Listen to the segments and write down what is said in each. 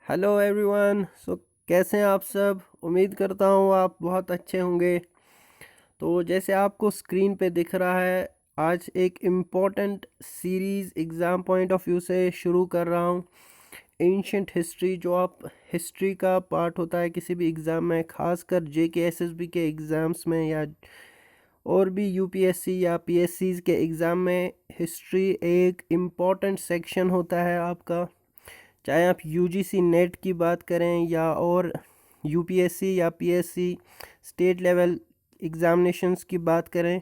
Hello everyone. कैसे हैं आप सब? उम्मीद करता हूँ आप बहुत अच्छे होंगे। तो जैसे आपको स्क्रीन पे दिख रहा है, आज एक important series exam point of view से शुरू कर रहा हूँ। एंशंट हिस्ट्री, जो आप हिस्ट्री का पार्ट होता है किसी भी एग्ज़ाम में, ख़ासकर JK SSB के एग्ज़ाम्स में या और भी UPSC या PSCs के एग्ज़ाम में हिस्ट्री एक इम्पॉर्टेंट सेक्शन होता है आपका। चाहे आप UGC नेट की बात करें या और UPSC या PSC स्टेट लेवल एग्ज़ामिनेशंस की बात करें,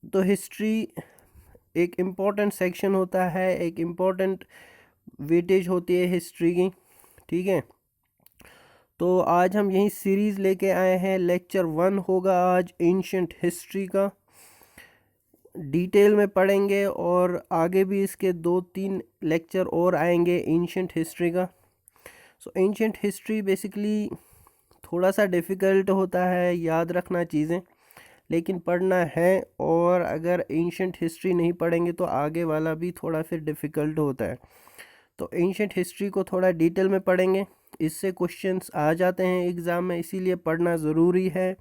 तो हिस्ट्री एक इम्पॉर्टेंट सेक्शन होता है, एक इम्पॉर्टेंट वेटेज होती है हिस्ट्री की। ठीक है, तो आज हम यही सीरीज़ लेके आए हैं। लेक्चर 1 होगा आज एंशंट हिस्ट्री का, डिटेल में पढ़ेंगे और आगे भी इसके 2-3 लेक्चर और आएंगे एंशंट हिस्ट्री का। सो एंशंट हिस्ट्री बेसिकली थोड़ा सा डिफ़िकल्ट होता है याद रखना चीज़ें, लेकिन पढ़ना है। और अगर एंशंट हिस्ट्री नहीं पढ़ेंगे तो आगे वाला भी थोड़ा फिर डिफ़िकल्ट होता है। तो एंशंट हिस्ट्री को थोड़ा डिटेल में पढ़ेंगे, इससे क्वेश्चंस आ जाते हैं एग्ज़ाम में, इसीलिए पढ़ना ज़रूरी है,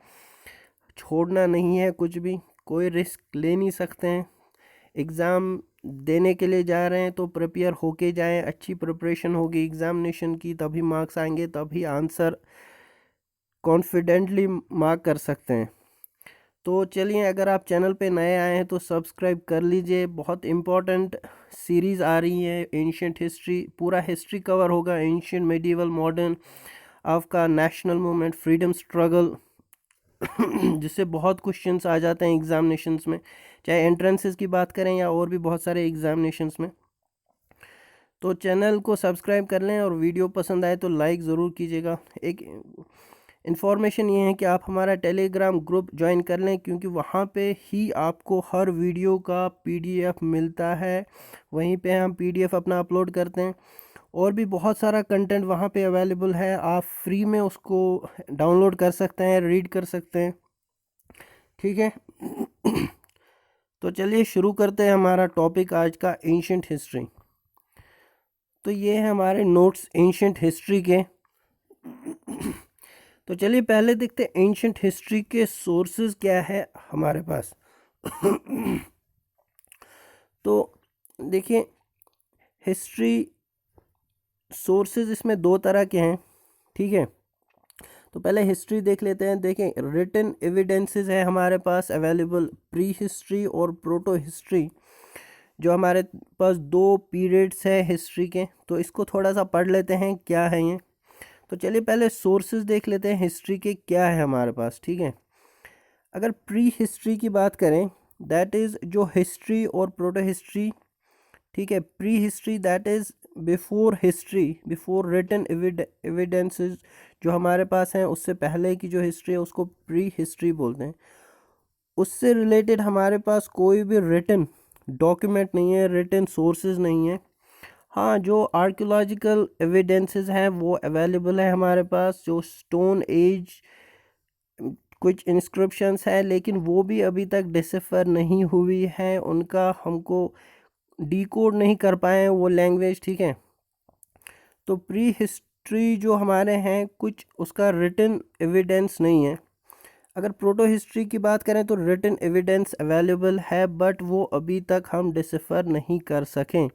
छोड़ना नहीं है कुछ भी। कोई रिस्क ले नहीं सकते हैं। एग्ज़ाम देने के लिए जा रहे हैं तो प्रिपेयर होके जाएं, अच्छी प्रिपरेशन होगी एग्ज़ामिनेशन की, तभी मार्क्स आएंगे, तभी आंसर कॉन्फिडेंटली मार्क कर सकते हैं। तो चलिए, अगर आप चैनल पे नए आए हैं तो सब्सक्राइब कर लीजिए। बहुत इम्पोर्टेंट सीरीज़ आ रही है एंशंट हिस्ट्री, पूरा हिस्ट्री कवर होगा, एंशंट, मेडिवल, मॉडर्न, आपका नेशनल मूवमेंट, फ्रीडम स्ट्रगल जिससे बहुत क्वेश्चंस आ जाते हैं एग्जामिनेशंस में, चाहे एंट्रेंसेस की बात करें या और भी बहुत सारे एग्जामिनेशंस में। तो चैनल को सब्सक्राइब कर लें और वीडियो पसंद आए तो लाइक ज़रूर कीजिएगा। एक इन्फॉर्मेशन ये है कि आप हमारा टेलीग्राम ग्रुप ज्वाइन कर लें, क्योंकि वहाँ पे ही आपको हर वीडियो का PDF मिलता है। वहीं पे हम PDF अपना अपलोड करते हैं और भी बहुत सारा कंटेंट वहाँ पे अवेलेबल है, आप फ्री में उसको डाउनलोड कर सकते हैं, रीड कर सकते हैं। ठीक है तो चलिए शुरू करते हैं हमारा टॉपिक आज का, एंशंट हिस्ट्री। तो ये है हमारे नोट्स एंशंट हिस्ट्री के। तो चलिए पहले देखते हैं एंशंट हिस्ट्री के सोर्सेज क्या है हमारे पास। तो देखिए, हिस्ट्री सोर्सेज इसमें 2 तरह के हैं। ठीक है, तो पहले हिस्ट्री देख लेते हैं। देखें, रिटन एविडेंसेस है हमारे पास अवेलेबल, प्री हिस्ट्री और प्रोटो हिस्ट्री, जो हमारे पास 2 पीरियड्स है हिस्ट्री के। तो इसको थोड़ा सा पढ़ लेते हैं क्या है ये। तो चलिए पहले सोर्सेज देख लेते हैं हिस्ट्री के क्या है हमारे पास। ठीक है, अगर प्री हिस्ट्री की बात करें, दैट इज़ जो हिस्ट्री और प्रोटो हिस्ट्री। ठीक है, prehistory that is before history, before written evidences जो हमारे पास हैं, उससे पहले की जो हिस्ट्री है उसको प्री हिस्ट्री बोलते हैं। उससे रिलेटेड हमारे पास कोई भी रिटन डॉक्यूमेंट नहीं है, रिटन सोर्सेज नहीं है। हाँ, जो आर्कियोलॉजिकल एविडेंसेस हैं वो अवेलेबल है हमारे पास, जो स्टोन एज कुछ इंस्क्रिप्शंस हैं, लेकिन वो भी अभी तक डिसिफर नहीं हुई हैं, उनका हमको डिकोड नहीं कर पाए हैं वो लैंग्वेज। ठीक है, तो प्री हिस्ट्री जो हमारे हैं कुछ उसका रिटन एविडेंस नहीं है। अगर प्रोटो हिस्ट्री की बात करें तो रिटन एविडेंस अवेलेबल है, बट वो अभी तक हम डिसिफर नहीं कर सकें।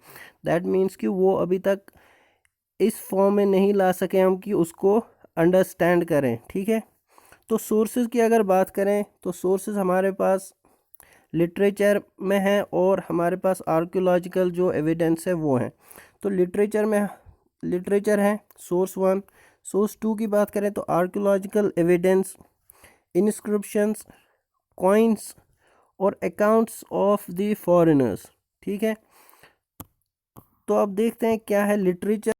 दैट मीन्स कि वो अभी तक इस फॉर्म में नहीं ला सके हम कि उसको अंडरस्टैंड करें। ठीक है, तो सोर्सेज की अगर बात करें तो सोर्सेज हमारे पास लिटरेचर में है और हमारे पास आर्कियोलॉजिकल जो एविडेंस है वो है। तो लिटरेचर है सोर्स 1। सोर्स 2 की बात करें तो आर्कियोलॉजिकल एविडेंस, इंस्क्रिप्शंस, कॉइन्स और अकाउंट्स ऑफ द फॉरेनर्स। ठीक है, तो अब देखते हैं क्या है लिटरेचर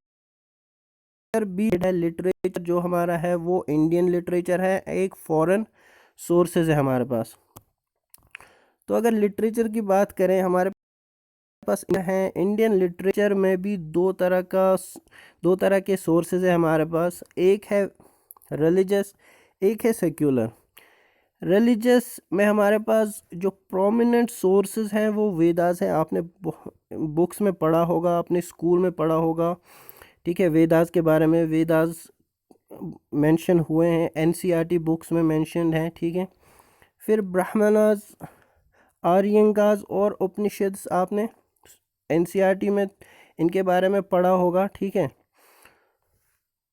भी है। लिटरेचर जो हमारा है वो इंडियन लिटरेचर है, एक फॉरेन सोर्सेज है हमारे पास। तो अगर लिटरेचर की बात करें, हमारे पास है इंडियन लिटरेचर में भी दो तरह के सोर्सेज है हमारे पास। एक है रिलीजियस, एक है सेक्युलर। रिलीजियस में हमारे पास जो प्रोमिनेंट सोर्सेज हैं वो वेदास हैं। आपने बुक्स में पढ़ा होगा, अपने स्कूल में पढ़ा होगा। ठीक है, वेदास के बारे में, वेदास मेंशन हुए हैं, एनसीईआरटी बुक्स में मेंशन्ड हैं, ठीक है। फिर ब्राह्मणास, आर्यंगास और उपनिषद्स आपने एनसीईआरटी में इनके बारे में पढ़ा होगा, ठीक है।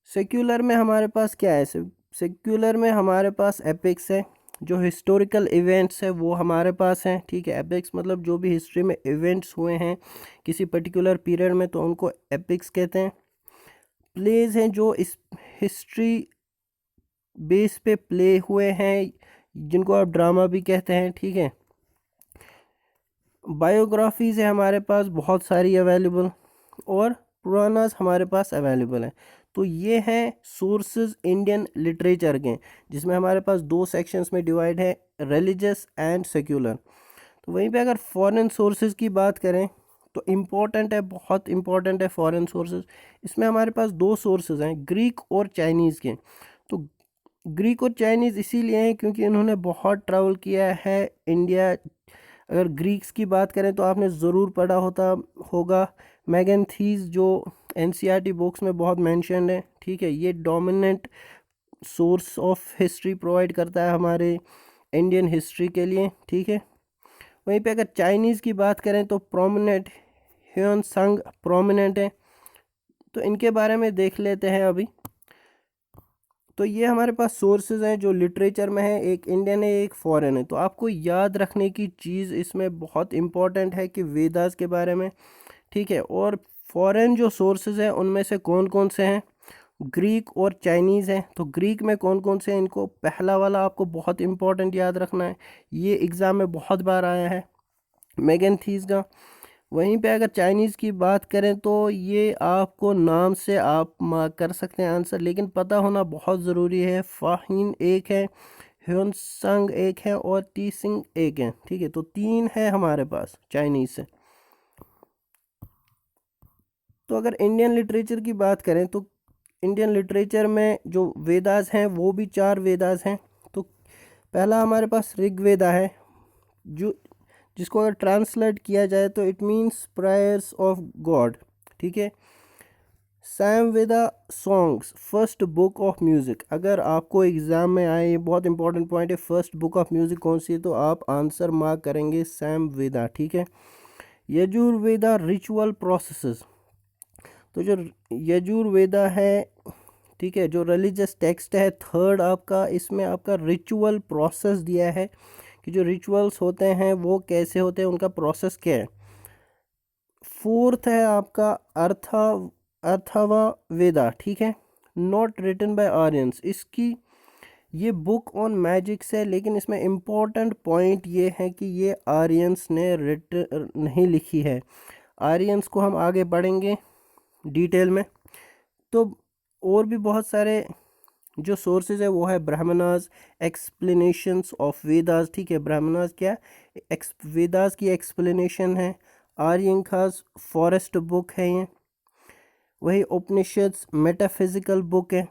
सेक्युलर में हमारे पास क्या है? सेक्युलर में हमारे पास एपिक्स है, जो हिस्टोरिकल इवेंट्स है वो हमारे पास हैं, ठीक है। एपिक्स मतलब जो भी हिस्ट्री में इवेंट्स हुए हैं किसी पर्टिकुलर पीरियड में, तो उनको एपिक्स कहते हैं। प्लेज हैं जो इस हिस्ट्री बेस पे प्ले हुए हैं, जिनको आप ड्रामा भी कहते हैं, ठीक है। बायोग्राफीज़ है हमारे पास बहुत सारी अवेलेबल, और पुरानास हमारे पास अवेलेबल है। तो ये हैं सोर्सेज इंडियन लिटरेचर के, जिसमें हमारे पास दो सेक्शंस में डिवाइड है, रिलीजियस एंड सेक्युलर। तो वहीं पे अगर फॉरेन सोर्सेज की बात करें तो इम्पोर्टेंट है, बहुत इम्पोर्टेंट है फॉरेन सोर्सेज। इसमें हमारे पास दो सोर्सेज हैं, ग्रीक और चाइनीज़ के। तो ग्रीक और चाइनीज़ इसीलिए हैं क्योंकि इन्होंने बहुत ट्रैवल किया है इंडिया। अगर ग्रीक्स की बात करें तो आपने ज़रूर पढ़ा होगा मैगेंथीज, जो एनसीईआरटी बुक्स में बहुत मेंशन्ड है, ठीक है। ये dominant source of history provide करता है हमारे इंडियन हिस्ट्री के लिए, ठीक है। वहीं पे अगर चाइनीज़ की बात करें तो प्रोमिनेंट ह्यून संग प्रोमिनेंट है, तो इनके बारे में देख लेते हैं अभी। तो ये हमारे पास सोर्सेज हैं जो लिटरेचर में है, एक इंडियन है एक फॉरेन है। तो आपको याद रखने की चीज़ इसमें बहुत इम्पॉर्टेंट है कि वेदास के बारे में, ठीक है। और फॉरेन जो सोर्सेज हैं उनमें से कौन कौन से हैं? ग्रीक और चाइनीज़ हैं। तो ग्रीक में कौन कौन से हैं, इनको पहला वाला आपको बहुत इम्पॉर्टेंट याद रखना है, ये एग्ज़ाम में बहुत बार आया है, मैगेंथीज का। वहीं पे अगर चाइनीज़ की बात करें तो ये आपको नाम से आप मार्क कर सकते हैं आंसर, लेकिन पता होना बहुत ज़रूरी है। फाहीन एक है, ह्यूनसंग एक है और टी सिंग एक है, ठीक है। तो तीन है हमारे पास चाइनीज़ से। तो अगर इंडियन लिटरेचर की बात करें तो इंडियन लिटरेचर में जो वेदास हैं वो भी चार वेदास हैं। तो पहला हमारे पास ऋग्वेदा है, जो जिसको अगर ट्रांसलेट किया जाए तो it means priors of God, ठीक है। Samaveda songs, first book of music. अगर आपको एग्ज़ाम में आए, ये बहुत इंपॉर्टेंट पॉइंट है, फर्स्ट बुक ऑफ म्यूज़िक कौन सी है, तो आप आंसर मार्क करेंगे सामवेदा, ठीक है। Yajurveda ritual processes. तो जो यजुर्वेदा है, ठीक है, जो रिलीजियस टेक्स्ट है, थर्ड आपका इसमें आपका रिचुअल प्रोसेस दिया है कि जो रिचुअल्स होते हैं वो कैसे होते हैं, उनका प्रोसेस क्या है। फोर्थ है आपका अर्थवा वेदा, ठीक है, नॉट रिटन बाय आर्यंस। इसकी ये बुक ऑन मैजिक्स है, लेकिन इसमें इम्पोर्टेंट पॉइंट ये है कि ये आर्यंस ने नहीं लिखी है। आर्यंस को हम आगे पढ़ेंगे डिटेल में। तो और भी बहुत सारे जो सोर्सेज है वो है ब्राह्मणास, एक्सप्लेनेशंस ऑफ वेदास, ठीक है। ब्राह्मणास क्या, वेदास की एक्सप्लेनेशन है। आर्यंकास फॉरेस्ट बुक है ये। वही उपनिषद्स मेटाफिजिकल बुक है।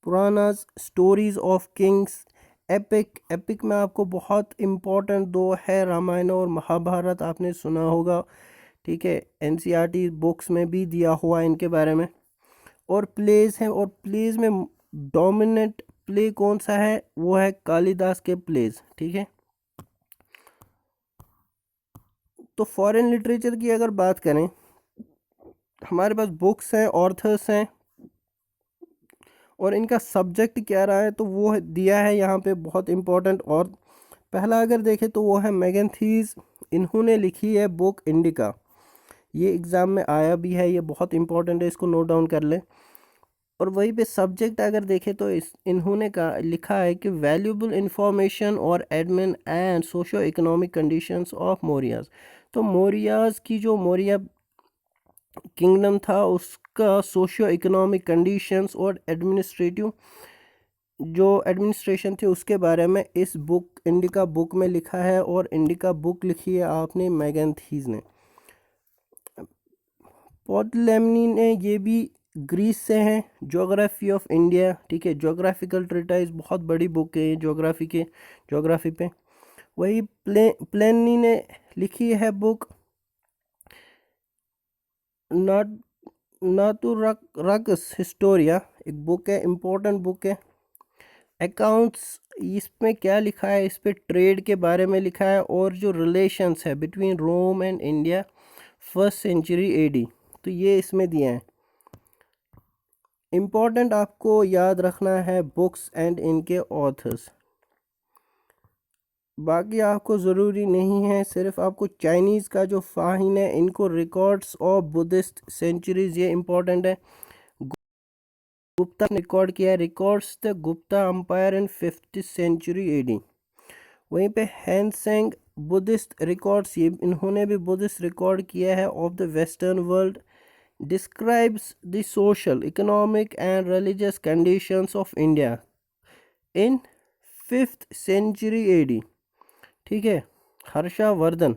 Puranas stories of Kings. Epic में आपको बहुत इम्पोर्टेंट दो है, रामायण और महाभारत, आपने सुना होगा, ठीक है। एनसीईआरटी बुक्स में भी दिया हुआ है इनके बारे में। और प्लेज हैं, और प्लेज में डोमिनेंट प्ले कौन सा है, वो है कालिदास के प्लेज, ठीक है। तो फॉरेन लिटरेचर की अगर बात करें, हमारे पास बुक्स हैं, ऑर्थर्स हैं, और इनका सब्जेक्ट क्या रहा है तो वो दिया है यहाँ पे बहुत इम्पोर्टेंट। और पहला अगर देखें तो वो है मैगेंथीज, इन्होंने लिखी है बुक इंडिका। ये एग्ज़ाम में आया भी है, ये बहुत इंपॉर्टेंट है, इसको नोट डाउन कर ले। और वहीं पे सब्जेक्ट अगर देखें तो इन्होंने लिखा है कि वैल्यूबल इंफॉर्मेशन और admin and socio economic conditions of Mauryas. तो मौर्याज की जो मौर्य किंगडम था उसका सोशो इकोनॉमिक कंडीशंस और एडमिनिस्ट्रेटिव जो एडमिनिस्ट्रेशन थी उसके बारे में इस बुक इंडिका बुक में लिखा है। और इंडिका बुक लिखी है आपने मैगेंथीज ने। पॉटलेमनी ने, ये भी ग्रीस से हैं, ज्योग्राफी ऑफ इंडिया, ठीक है, ज्योग्राफिकल ट्रीटाइज, बहुत बड़ी बुक है ज्योग्राफी पे। वही प्लेनी ने लिखी है बुक नॉट नातुराकस हिस्टोरिया एक बुक है, इम्पोर्टेंट बुक है। अकाउंट्स, इसमें क्या लिखा है, इस पे ट्रेड के बारे में लिखा है और जो रिलेशंस है between Rome and India 1st century AD, तो ये इसमें दिया है। इम्पोर्टेंट आपको याद रखना है बुक्स एंड इनके ऑथर्स, बाकी आपको ज़रूरी नहीं है, सिर्फ आपको चाइनीज़ का जो फाहिन है इनको रिकॉर्ड्स ऑफ बुद्धिस्ट सेंचुरीज, ये इम्पोर्टेंट है। गुप्ता ने रिकॉर्ड किया है, records the Gupta empire in 5th century AD। वहीं पे हैनसेंग बुद्धिस्ट रिकॉर्ड्स, ये इन्होंने भी बुद्धिस्ट रिकॉर्ड किया है of the western world, describes the social economic and religious conditions of India in 5th century AD। ठीक है, हर्षवर्धन।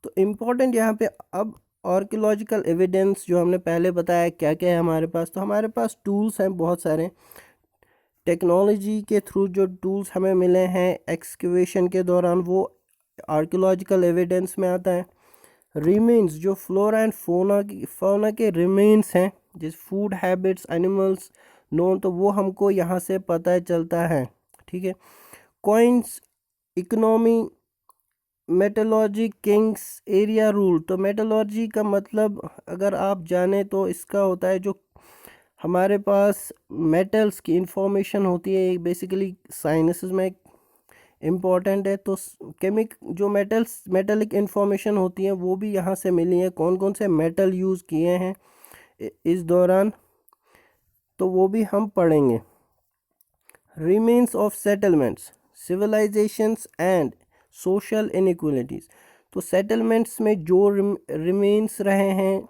तो इम्पोर्टेंट यहाँ पे अब आर्कियोलॉजिकल एविडेंस जो हमने पहले बताया क्या क्या है हमारे पास, तो हमारे पास टूल्स हैं बहुत सारे। टेक्नोलॉजी के थ्रू जो टूल्स हमें मिले हैं एक्सकेवेशन के दौरान, वो आर्कियोलॉजिकल एविडेंस में आता है। रिमेन्स, जो फ्लोरा एंड फौना के रिमेन्स हैं, जैसे फूड हैबिट्स एनिमल्स नोन, तो वो हमको यहाँ से पता चलता है। ठीक है, coins, economy, मेटलॉजी, Kings, area rule. तो मेटलॉजी का मतलब अगर आप जाने तो इसका होता है जो हमारे पास मेटल्स की इंफॉर्मेशन होती है, एक बेसिकली साइंसेस में इम्पॉर्टेंट है। तो जो मेटलिक इंफॉर्मेशन होती है वो भी यहाँ से मिली है, कौन कौन से मेटल यूज़ किए हैं इस दौरान, तो वो भी हम पढ़ेंगे। Remains of settlements, civilisations and social inequalities. तो सेटलमेंट्स में जो रिमेन्स रहे हैं,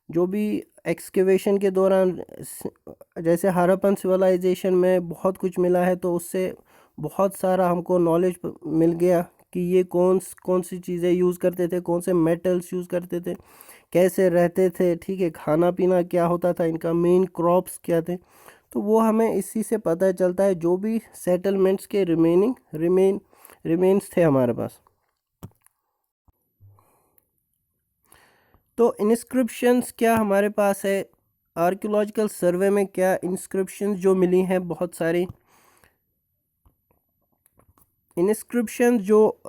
जो भी एक्सकेवेशन के दौरान, जैसे हड़प्पन सिविलाइजेशन में बहुत कुछ मिला है, तो उससे बहुत सारा हमको नॉलेज मिल गया कि ये कौन सी चीज़ें यूज़ करते थे, कौन से मेटल्स यूज़ करते थे, कैसे रहते थे। ठीक है, खाना पीना क्या होता था, इनका मेन क्रॉप्स क्या थे, तो वो हमें इसी से पता चलता है, जो भी सेटलमेंट्स के रिमेन्स थे हमारे पास। तो इंस्क्रिप्शंस क्या हमारे पास है, आर्कियोलॉजिकल सर्वे में क्या इंस्क्रिप्शंस जो मिली हैं, बहुत सारी इंस्क्रिप्शन जो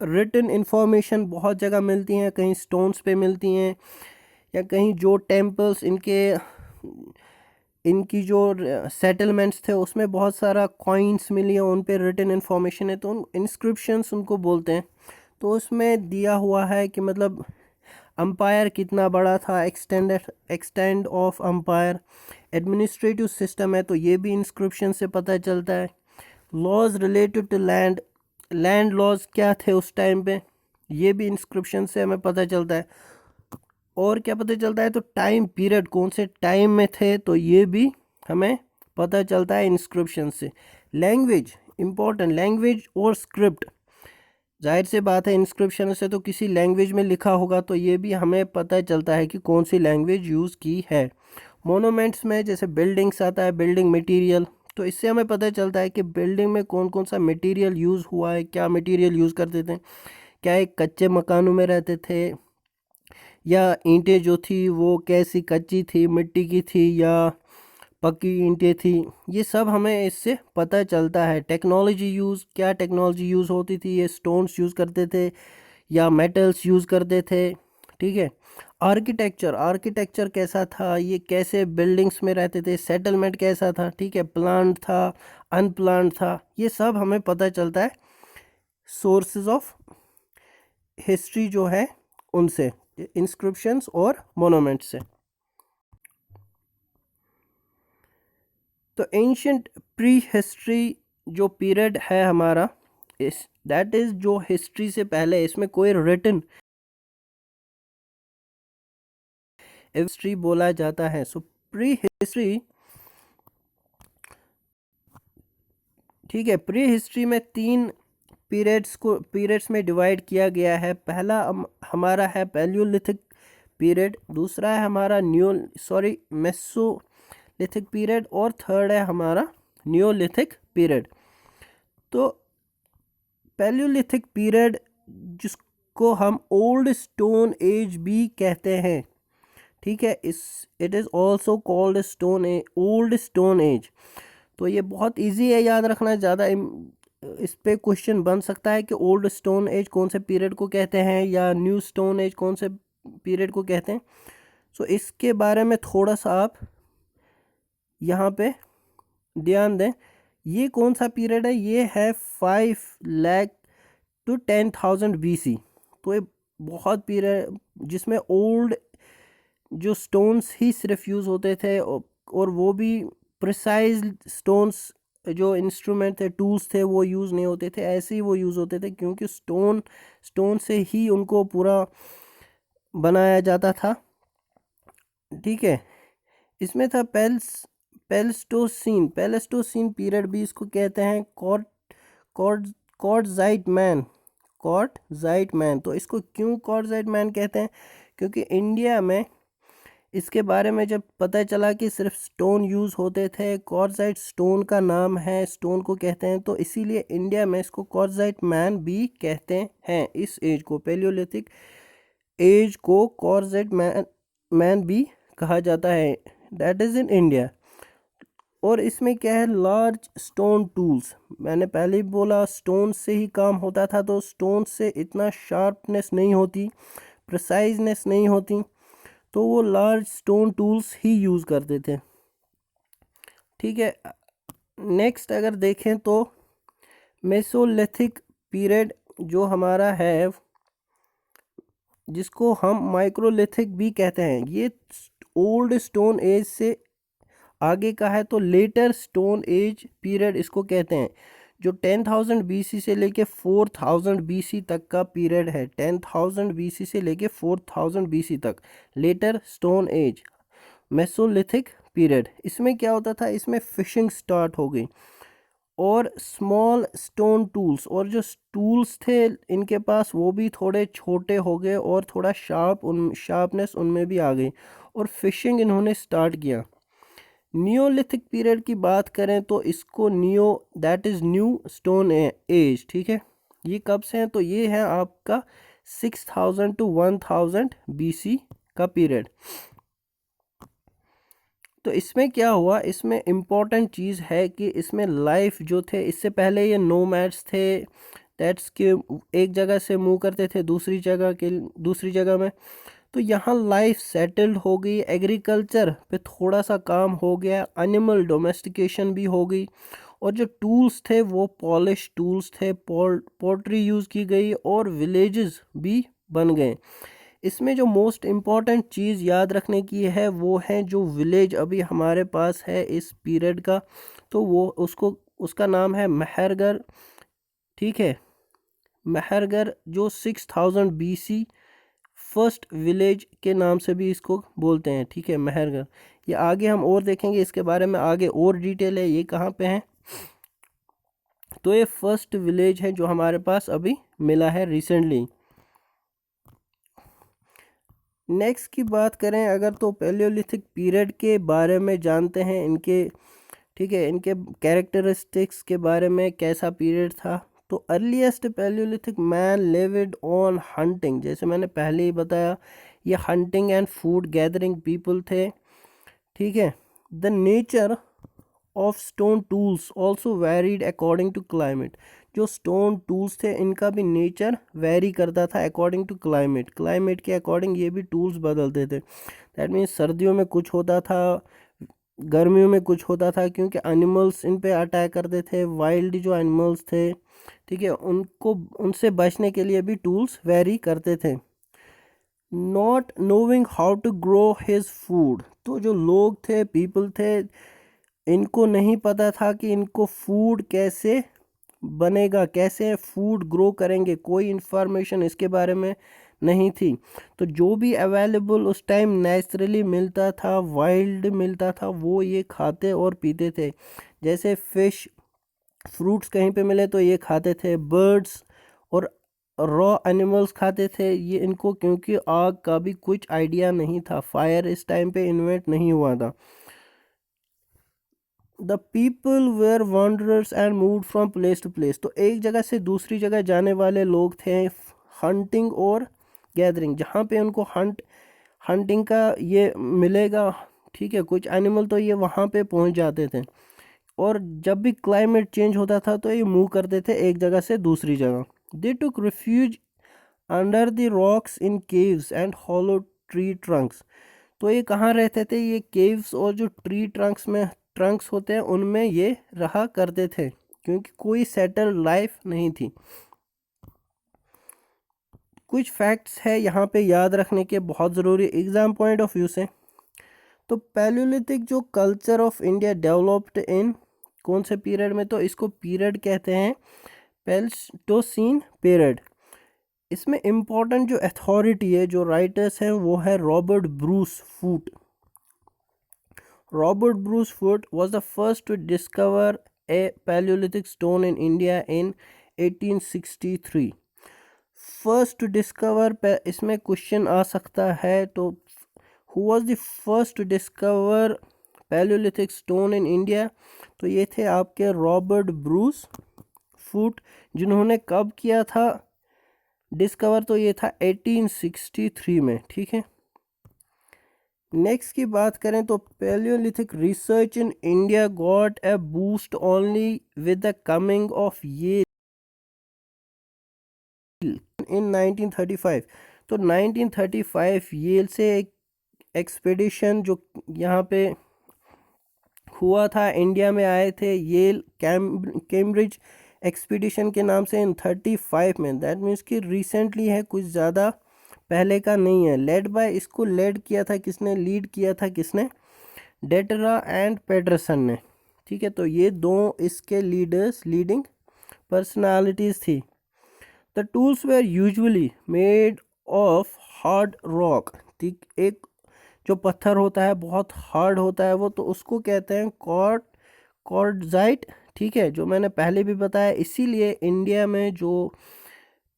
रिटन इंफॉर्मेशन बहुत जगह मिलती हैं, कहीं स्टोन्स पे मिलती हैं, या कहीं जो टेम्पल्स इनकी जो सेटलमेंट्स थे उसमें बहुत सारा कॉइन्स मिली है, उन पे रिटन इंफॉर्मेशन है, तो उन इंस्क्रिप्शंस उनको बोलते हैं। तो उसमें दिया हुआ है कि मतलब अम्पायर कितना बड़ा था, extend of empire, administrative system है, तो ये भी इंस्क्रिप्शन से पता चलता है। Laws related to land laws क्या थे उस टाइम पे, ये भी इंस्क्रिप्शन से हमें पता चलता है। और क्या पता चलता है, तो टाइम पीरियड कौन से टाइम में थे, तो ये भी हमें पता चलता है इंस्क्रिप्शन से। लैंग्वेज इम्पोर्टेंट, लैंग्वेज और स्क्रिप्ट, जाहिर से बात है इंस्क्रिप्शन से तो किसी लैंग्वेज में लिखा होगा, तो ये भी हमें पता चलता है कि कौन सी लैंग्वेज यूज़ की है। मोनूमेंट्स में जैसे बिल्डिंग्स आता है, बिल्डिंग मटेरियल, तो इससे हमें पता चलता है कि बिल्डिंग में कौन कौन सा मटेरियल यूज़ हुआ है, क्या मटेरियल यूज़ करते थे, क्या एक कच्चे मकानों में रहते थे, या ईंटें जो थी वो कैसी कच्ची थी, मिट्टी की थी या पक्की ईंटें थी, ये सब हमें इससे पता चलता है। टेक्नोलॉजी क्या टेक्नोलॉजी यूज़ होती थी, ये स्टोन्स यूज़ करते थे या मेटल्स यूज़ करते थे। ठीक है, आर्किटेक्चर कैसा था, ये कैसे बिल्डिंग्स में रहते थे, सेटलमेंट कैसा था, ठीक है, प्लान्ड था, अनप्लान्ड था, ये सब हमें पता चलता है सोर्सेज ऑफ हिस्ट्री जो है उनसे, इंस्क्रिप्शंस और मोनूमेंट्स से। तो एंशियंट प्री हिस्ट्री जो पीरियड है हमारा, इस दैट इज़ जो हिस्ट्री से पहले, इसमें कोई रिटन हिस्ट्री बोला जाता है। सो प्री हिस्ट्री, ठीक है, प्री हिस्ट्री में 3 पीरियड्स में डिवाइड किया गया है। पहला हमारा है पैलियोलिथिक पीरियड, दूसरा है हमारा मेसोलिथिक पीरियड, और थर्ड है हमारा नियोलिथिक पीरियड। तो पैलियोलिथिक पीरियड को हम ओल्ड स्टोन एज भी कहते हैं, ठीक है। It is also called old stone age. तो ये बहुत इजी है याद रखना, ज़्यादा इस पे क्वेश्चन बन सकता है कि ओल्ड स्टोन एज कौन से पीरियड को कहते हैं या न्यू स्टोन एज कौन से पीरियड को कहते हैं। सो इसके बारे में थोड़ा सा आप यहाँ पे ध्यान दें। ये कौन सा पीरियड है, ये है 5 लाख to 10,000 BC। तो ये बहुत पीरियड जिसमें ओल्ड जो स्टोन्स ही सिर्फ यूज़ होते थे और वो भी प्रिसाइज स्टोन्स, जो इंस्ट्रूमेंट थे, टूल्स थे, वो यूज़ नहीं होते थे, ऐसे ही वो यूज़ होते थे क्योंकि स्टोन से ही उनको पूरा बनाया जाता था, ठीक है। इसमें था पेलेस्टोसीन पीरियड भी इसको कहते हैं। क्वार्टज़ाइट मैन। तो इसको क्यों क्वार्टज़ाइट मैन कहते हैं, क्योंकि इंडिया में इसके बारे में जब पता चला कि सिर्फ स्टोन यूज़ होते थे, क्वार्टज़ाइट स्टोन का नाम है, स्टोन को कहते हैं, तो इसीलिए इंडिया में इसको क्वार्टज़ाइट मैन भी कहते हैं। इस एज को, पैलियोलिथिक एज को क्वार्टज़ाइट मैन भी कहा जाता है। That is in India. और इसमें क्या है, लार्ज स्टोन टूल्स। मैंने पहले ही बोला स्टोन से ही काम होता था, तो स्टोन से इतना शार्पनेस नहीं होती, प्रिसाइजनेस नहीं होती, तो वो लार्ज स्टोन टूल्स ही यूज़ करते थे, ठीक है। नेक्स्ट अगर देखें तो मेसोलिथिक पीरियड जो हमारा है, जिसको हम माइक्रोलिथिक भी कहते हैं, ये ओल्ड स्टोन एज से आगे का है, तो लेटर स्टोन एज पीरियड इसको कहते हैं, जो 10,000 BC से लेके 4,000 BC तक का पीरियड है। 10,000 BC से लेके 4,000 BC तक later stone age, mesolithic period. इसमें क्या होता था, इसमें फिशिंग स्टार्ट हो गई और स्मॉल स्टोन टूल्स, और जो टूल्स थे इनके पास वो भी थोड़े छोटे हो गए और थोड़ा शार्पनेस उनमें भी आ गई, और फिशिंग इन्होंने स्टार्ट किया। नियोलिथिक पीरियड की बात करें तो इसको that is new stone age, ठीक है। ये कब से हैं, तो ये है आपका 6,000 to 1,000 BC का पीरियड। तो इसमें क्या हुआ, इसमें इम्पॉर्टेंट चीज़ है कि इसमें लाइफ जो थे, इससे पहले ये नोमैड्स थे, दैट्स के एक जगह से मूव करते थे दूसरी जगह में। तो यहाँ लाइफ सेटल्ड हो गई, एग्रीकल्चर पे थोड़ा सा काम हो गया, एनिमल डोमेस्टिकेशन भी हो गई, और जो टूल्स थे वो पॉलिश टूल्स थे, पोट्री यूज़ की गई, और विलेजेस भी बन गए। इसमें जो मोस्ट इम्पॉर्टेंट चीज़ याद रखने की है वो है जो विलेज अभी हमारे पास है इस पीरियड का, तो वो उसका नाम है मेहरगढ़, ठीक है। मेहरगढ़ जो 6,000 BC फर्स्ट विलेज के नाम से भी इसको बोलते हैं, ठीक है, मेहरगढ़। ये आगे हम और देखेंगे इसके बारे में, आगे और डिटेल है, ये कहाँ पे है। तो ये फर्स्ट विलेज है जो हमारे पास अभी मिला है रिसेंटली। नेक्स्ट की बात करें अगर, तो पैलियोलिथिक पीरियड के बारे में जानते हैं, इनके, ठीक है, इनके कैरेक्टरिस्टिक्स के बारे में, कैसा पीरियड था। तो earliest palaeolithic man lived on hunting, जैसे मैंने पहले ही बताया, ये hunting and food gathering people थे, ठीक है। The nature of stone tools also varied according to climate. जो स्टोन टूल्स थे इनका भी नेचर वेरी करता था अकॉर्डिंग टू क्लाइमेट के अकॉर्डिंग ये भी टूल्स बदलते थे। दैट मीन्स सर्दियों में कुछ होता था, गर्मियों में कुछ होता था, क्योंकि एनिमल्स इन पे अटैक करते थे, वाइल्ड जो एनिमल्स थे, ठीक है, उनसे बचने के लिए भी टूल्स वेरी करते थे। Not knowing how to grow his food, तो जो लोग थे, पीपल थे, इनको नहीं पता था कि इनको फूड कैसे बनेगा, कैसे फूड ग्रो करेंगे, कोई इंफॉर्मेशन इसके बारे में नहीं थी। तो जो भी अवेलेबल उस टाइम नेचुरली मिलता था, वाइल्ड मिलता था, वो ये खाते और पीते थे। जैसे फिश, फ्रूट्स कहीं पे मिले तो ये खाते थे, बर्ड्स और रॉ एनिमल्स खाते थे ये, इनको क्योंकि आग का भी कुछ आइडिया नहीं था, फायर इस टाइम पे इन्वेंट नहीं हुआ था। The people were wanderers and move from place to place, तो एक जगह से दूसरी जगह जाने वाले लोग थे, हंटिंग और गैदरिंग, जहाँ पे उनको हंटिंग का ये मिलेगा, ठीक है, कुछ एनिमल, तो ये वहाँ पे पहुँच जाते थे। और जब भी क्लाइमेट चेंज होता था तो ये मूव करते थे एक जगह से दूसरी जगह। They took refuge under the rocks in caves and hollow tree trunks. तो ये कहाँ रहते थे? ये केव्स और जो ट्री ट्रंक्स होते हैं उनमें ये रहा करते थे, क्योंकि कोई सेटल लाइफ नहीं थी। कुछ फैक्ट्स है यहाँ पे याद रखने के, बहुत ज़रूरी एग्जाम पॉइंट ऑफ व्यू से। तो पैलियोलिथिक जो culture of India developed in कौन से पीरियड में? तो इसको पीरियड कहते हैं प्लेस्टोसीन पीरियड। इसमें इम्पोर्टेंट जो अथॉरिटी है, जो राइटर्स हैं, वो है Robert Bruce Foote. Robert Bruce Foote was the first to discover a Paleolithic stone in India in 1863। First to discover, इसमें क्वेश्चन आ सकता है, तो who was the first to discover palaeolithic stone in India? तो ये थे आपके Robert Bruce Foote, जिन्होंने कब किया था डिस्कवर? तो ये था 1863 में, ठीक है। नेक्स्ट की बात करें तो Palaeolithic research in India got a boost only with the coming of Yale in 1935। तो 1935 येल से एक एक्सपेडिशन जो यहाँ पे हुआ था, इंडिया में आए थे येल कैम्ब्रिज एक्सपीडिशन के नाम से इन 35 में। दैट मीन्स कि रिसेंटली है, कुछ ज़्यादा पहले का नहीं है। इसको लीड किया था किसने? डेटरा एंड पेडरसन ने, ठीक है। तो ये दो इसके लीडिंग पर्सनालिटीज़ थी। The tools were usually made of hard rock, ठीक, एक जो पत्थर होता है बहुत हार्ड होता है वो, तो उसको कहते हैं क्वार्ट्जाइट, ठीक है, जो मैंने पहले भी बताया। इसीलिए इंडिया में जो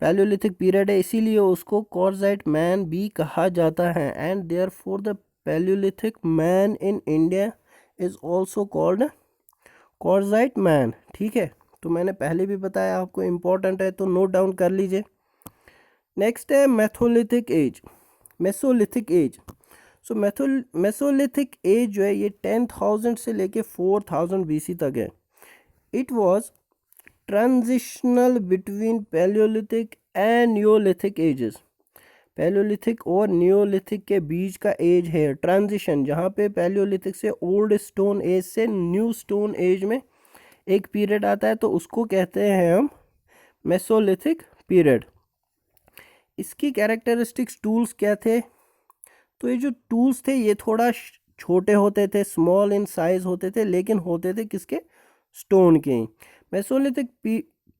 पैलियोलिथिक पीरियड है, इसीलिए उसको क्वार्ट्जाइट मैन भी कहा जाता है। And therefore the Palaeolithic man in India is also called quartzite man, ठीक है। तो मैंने पहले भी बताया, आपको इम्पोर्टेंट है तो नोट डाउन कर लीजिए। नेक्स्ट है मेसोलिथिक एज। सो मेसोलिथिक एज जो है ये 10,000 से लेके 4,000 BC तक है। It was transitional between palaeolithic and neolithic ages. Palaeolithic और नियोलिथिक के बीच का एज है ट्रांजिशन, जहाँ पे पैलियोलिथिक से ओल्ड स्टोन एज से न्यू स्टोन एज में एक पीरियड आता है, तो उसको कहते हैं हम मेसोलिथिक पीरियड। इसकी कैरेक्टरिस्टिक्स टूल्स क्या थे? तो ये जो टूल्स थे ये थोड़ा छोटे होते थे, स्मॉल इन साइज होते थे, लेकिन होते थे किसके? स्टोन के। Mesolithic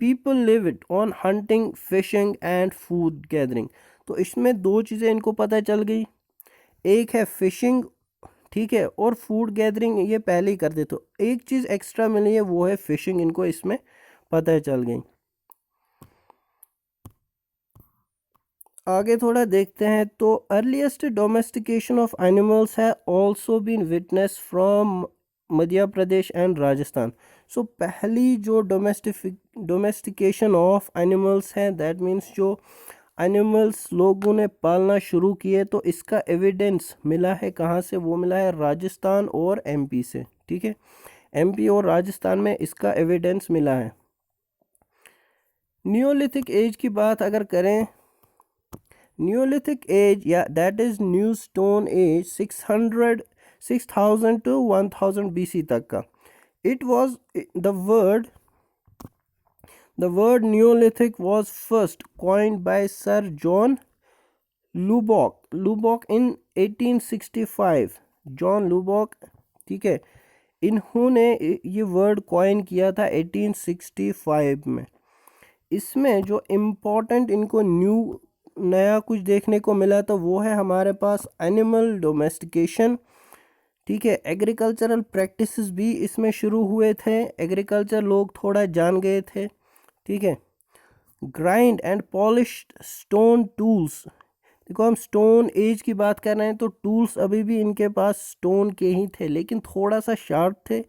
people lived on hunting, fishing and food gathering. तो इसमें दो चीज़ें इनको पता चल गई, एक है फिशिंग, ठीक है, और फूड गैदरिंग ये पहले ही करते। तो एक चीज़ एक्स्ट्रा मिली है, वो है फिशिंग, इनको इसमें पता चल गई। आगे थोड़ा देखते हैं। तो अर्लीस्ट डोमेस्टिकेशन ऑफ एनिमल्स है also been witness from Madhya Pradesh and Rajasthan. So पहली जो डोमेस्टिकेशन ऑफ एनिमल्स है, दैट मीन्स जो एनिमल्स लोगों ने पालना शुरू किए, तो इसका एविडेंस मिला है कहाँ से? वो मिला है राजस्थान और MP से, ठीक है। MP और राजस्थान में इसका एविडेंस मिला है। नियोलिथिक एज की बात अगर करें, नियोलिथिक एज या that is new stone age 6,000 to 1,000 BC तक का। It was the word Neolithic was first coined by Sir John Lubbock in 1865। John लूबॉक, ठीक है, इन्होंने ये वर्ड कॉइन किया था 1865 में। इसमें जो इम्पोर्टेंट इनको नया कुछ देखने को मिला, तो वो है हमारे पास एनिमल डोमेस्टिकेशन, ठीक है। एग्रीकल्चरल प्रैक्टिसेस भी इसमें शुरू हुए थे, एग्रीकल्चर लोग थोड़ा जान गए थे, ठीक है। Grind and polished stone tools, देखो हम स्टोन एज की बात कर रहे हैं, तो टूल्स अभी भी इनके पास स्टोन के ही थे, लेकिन थोड़ा सा शार्प थे,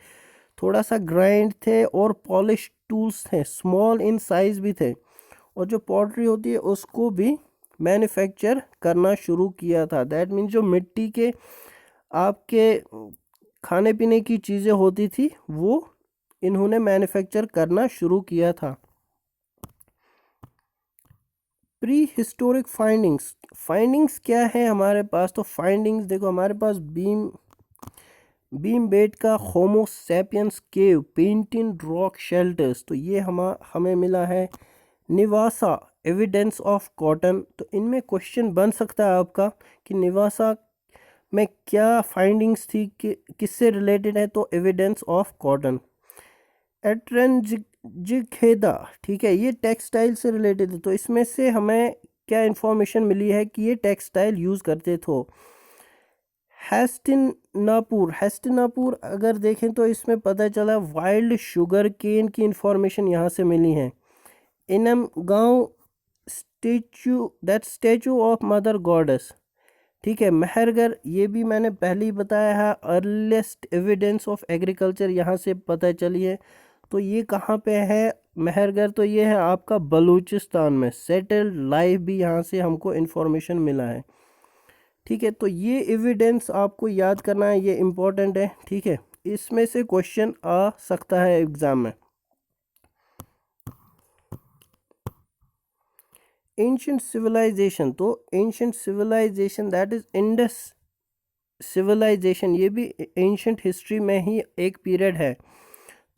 थोड़ा सा ग्राइंड थे, और पॉलिश टूल्स थे, स्मॉल इन साइज भी थे, और जो पॉटरी होती है उसको भी मैन्युफैक्चर करना शुरू किया था। दैट मीन्स जो मिट्टी के आपके खाने पीने की चीज़ें होती थी वो इन्होंने मैन्युफैक्चर करना शुरू किया था। प्री हिस्टोरिक फाइंडिंग्स क्या है हमारे पास? तो फाइंडिंग्स देखो, हमारे पास बीम बेट का होमो सैपियंस केव, पेंटिन रॉक शेल्टर्स, तो ये हमें मिला है। निवासा एविडेंस ऑफ कॉटन, तो इनमें क्वेश्चन बन सकता है आपका कि निवासा में क्या फाइंडिंग्स थी, कि किससे रिलेटेड है? तो एविडेंस ऑफ कॉटन। एट्रेंजिखेदा, ठीक है, ये टेक्सटाइल से रिलेटेड है, तो इसमें से हमें क्या इंफॉर्मेशन मिली है कि ये टेक्सटाइल यूज़ करते थे। हेस्टिनापुर अगर देखें तो इसमें पता चला वाइल्ड शुगर केन की इंफॉर्मेशन यहाँ से मिली है। इनम गांव स्टैचू ऑफ मदर गॉडेस, ठीक है। मेहरगढ़, ये भी मैंने पहले ही बताया है, अर्लीस्ट एविडेंस ऑफ एग्रीकल्चर यहाँ से पता चली है। तो ये कहाँ पे है मेहरगढ़? तो ये है आपका बलूचिस्तान में। सेटल्ड लाइफ भी यहाँ से हमको इन्फॉर्मेशन मिला है, ठीक है। तो ये एविडेंस आपको याद करना है, ये इम्पोर्टेंट है, ठीक है। इसमें से क्वेश्चन आ सकता है एग्जाम में। एंशिएंट सिविलाइजेशन, तो ancient civilisation that is Indus civilisation, ये भी एंशिएंट हिस्ट्री में ही एक पीरियड है।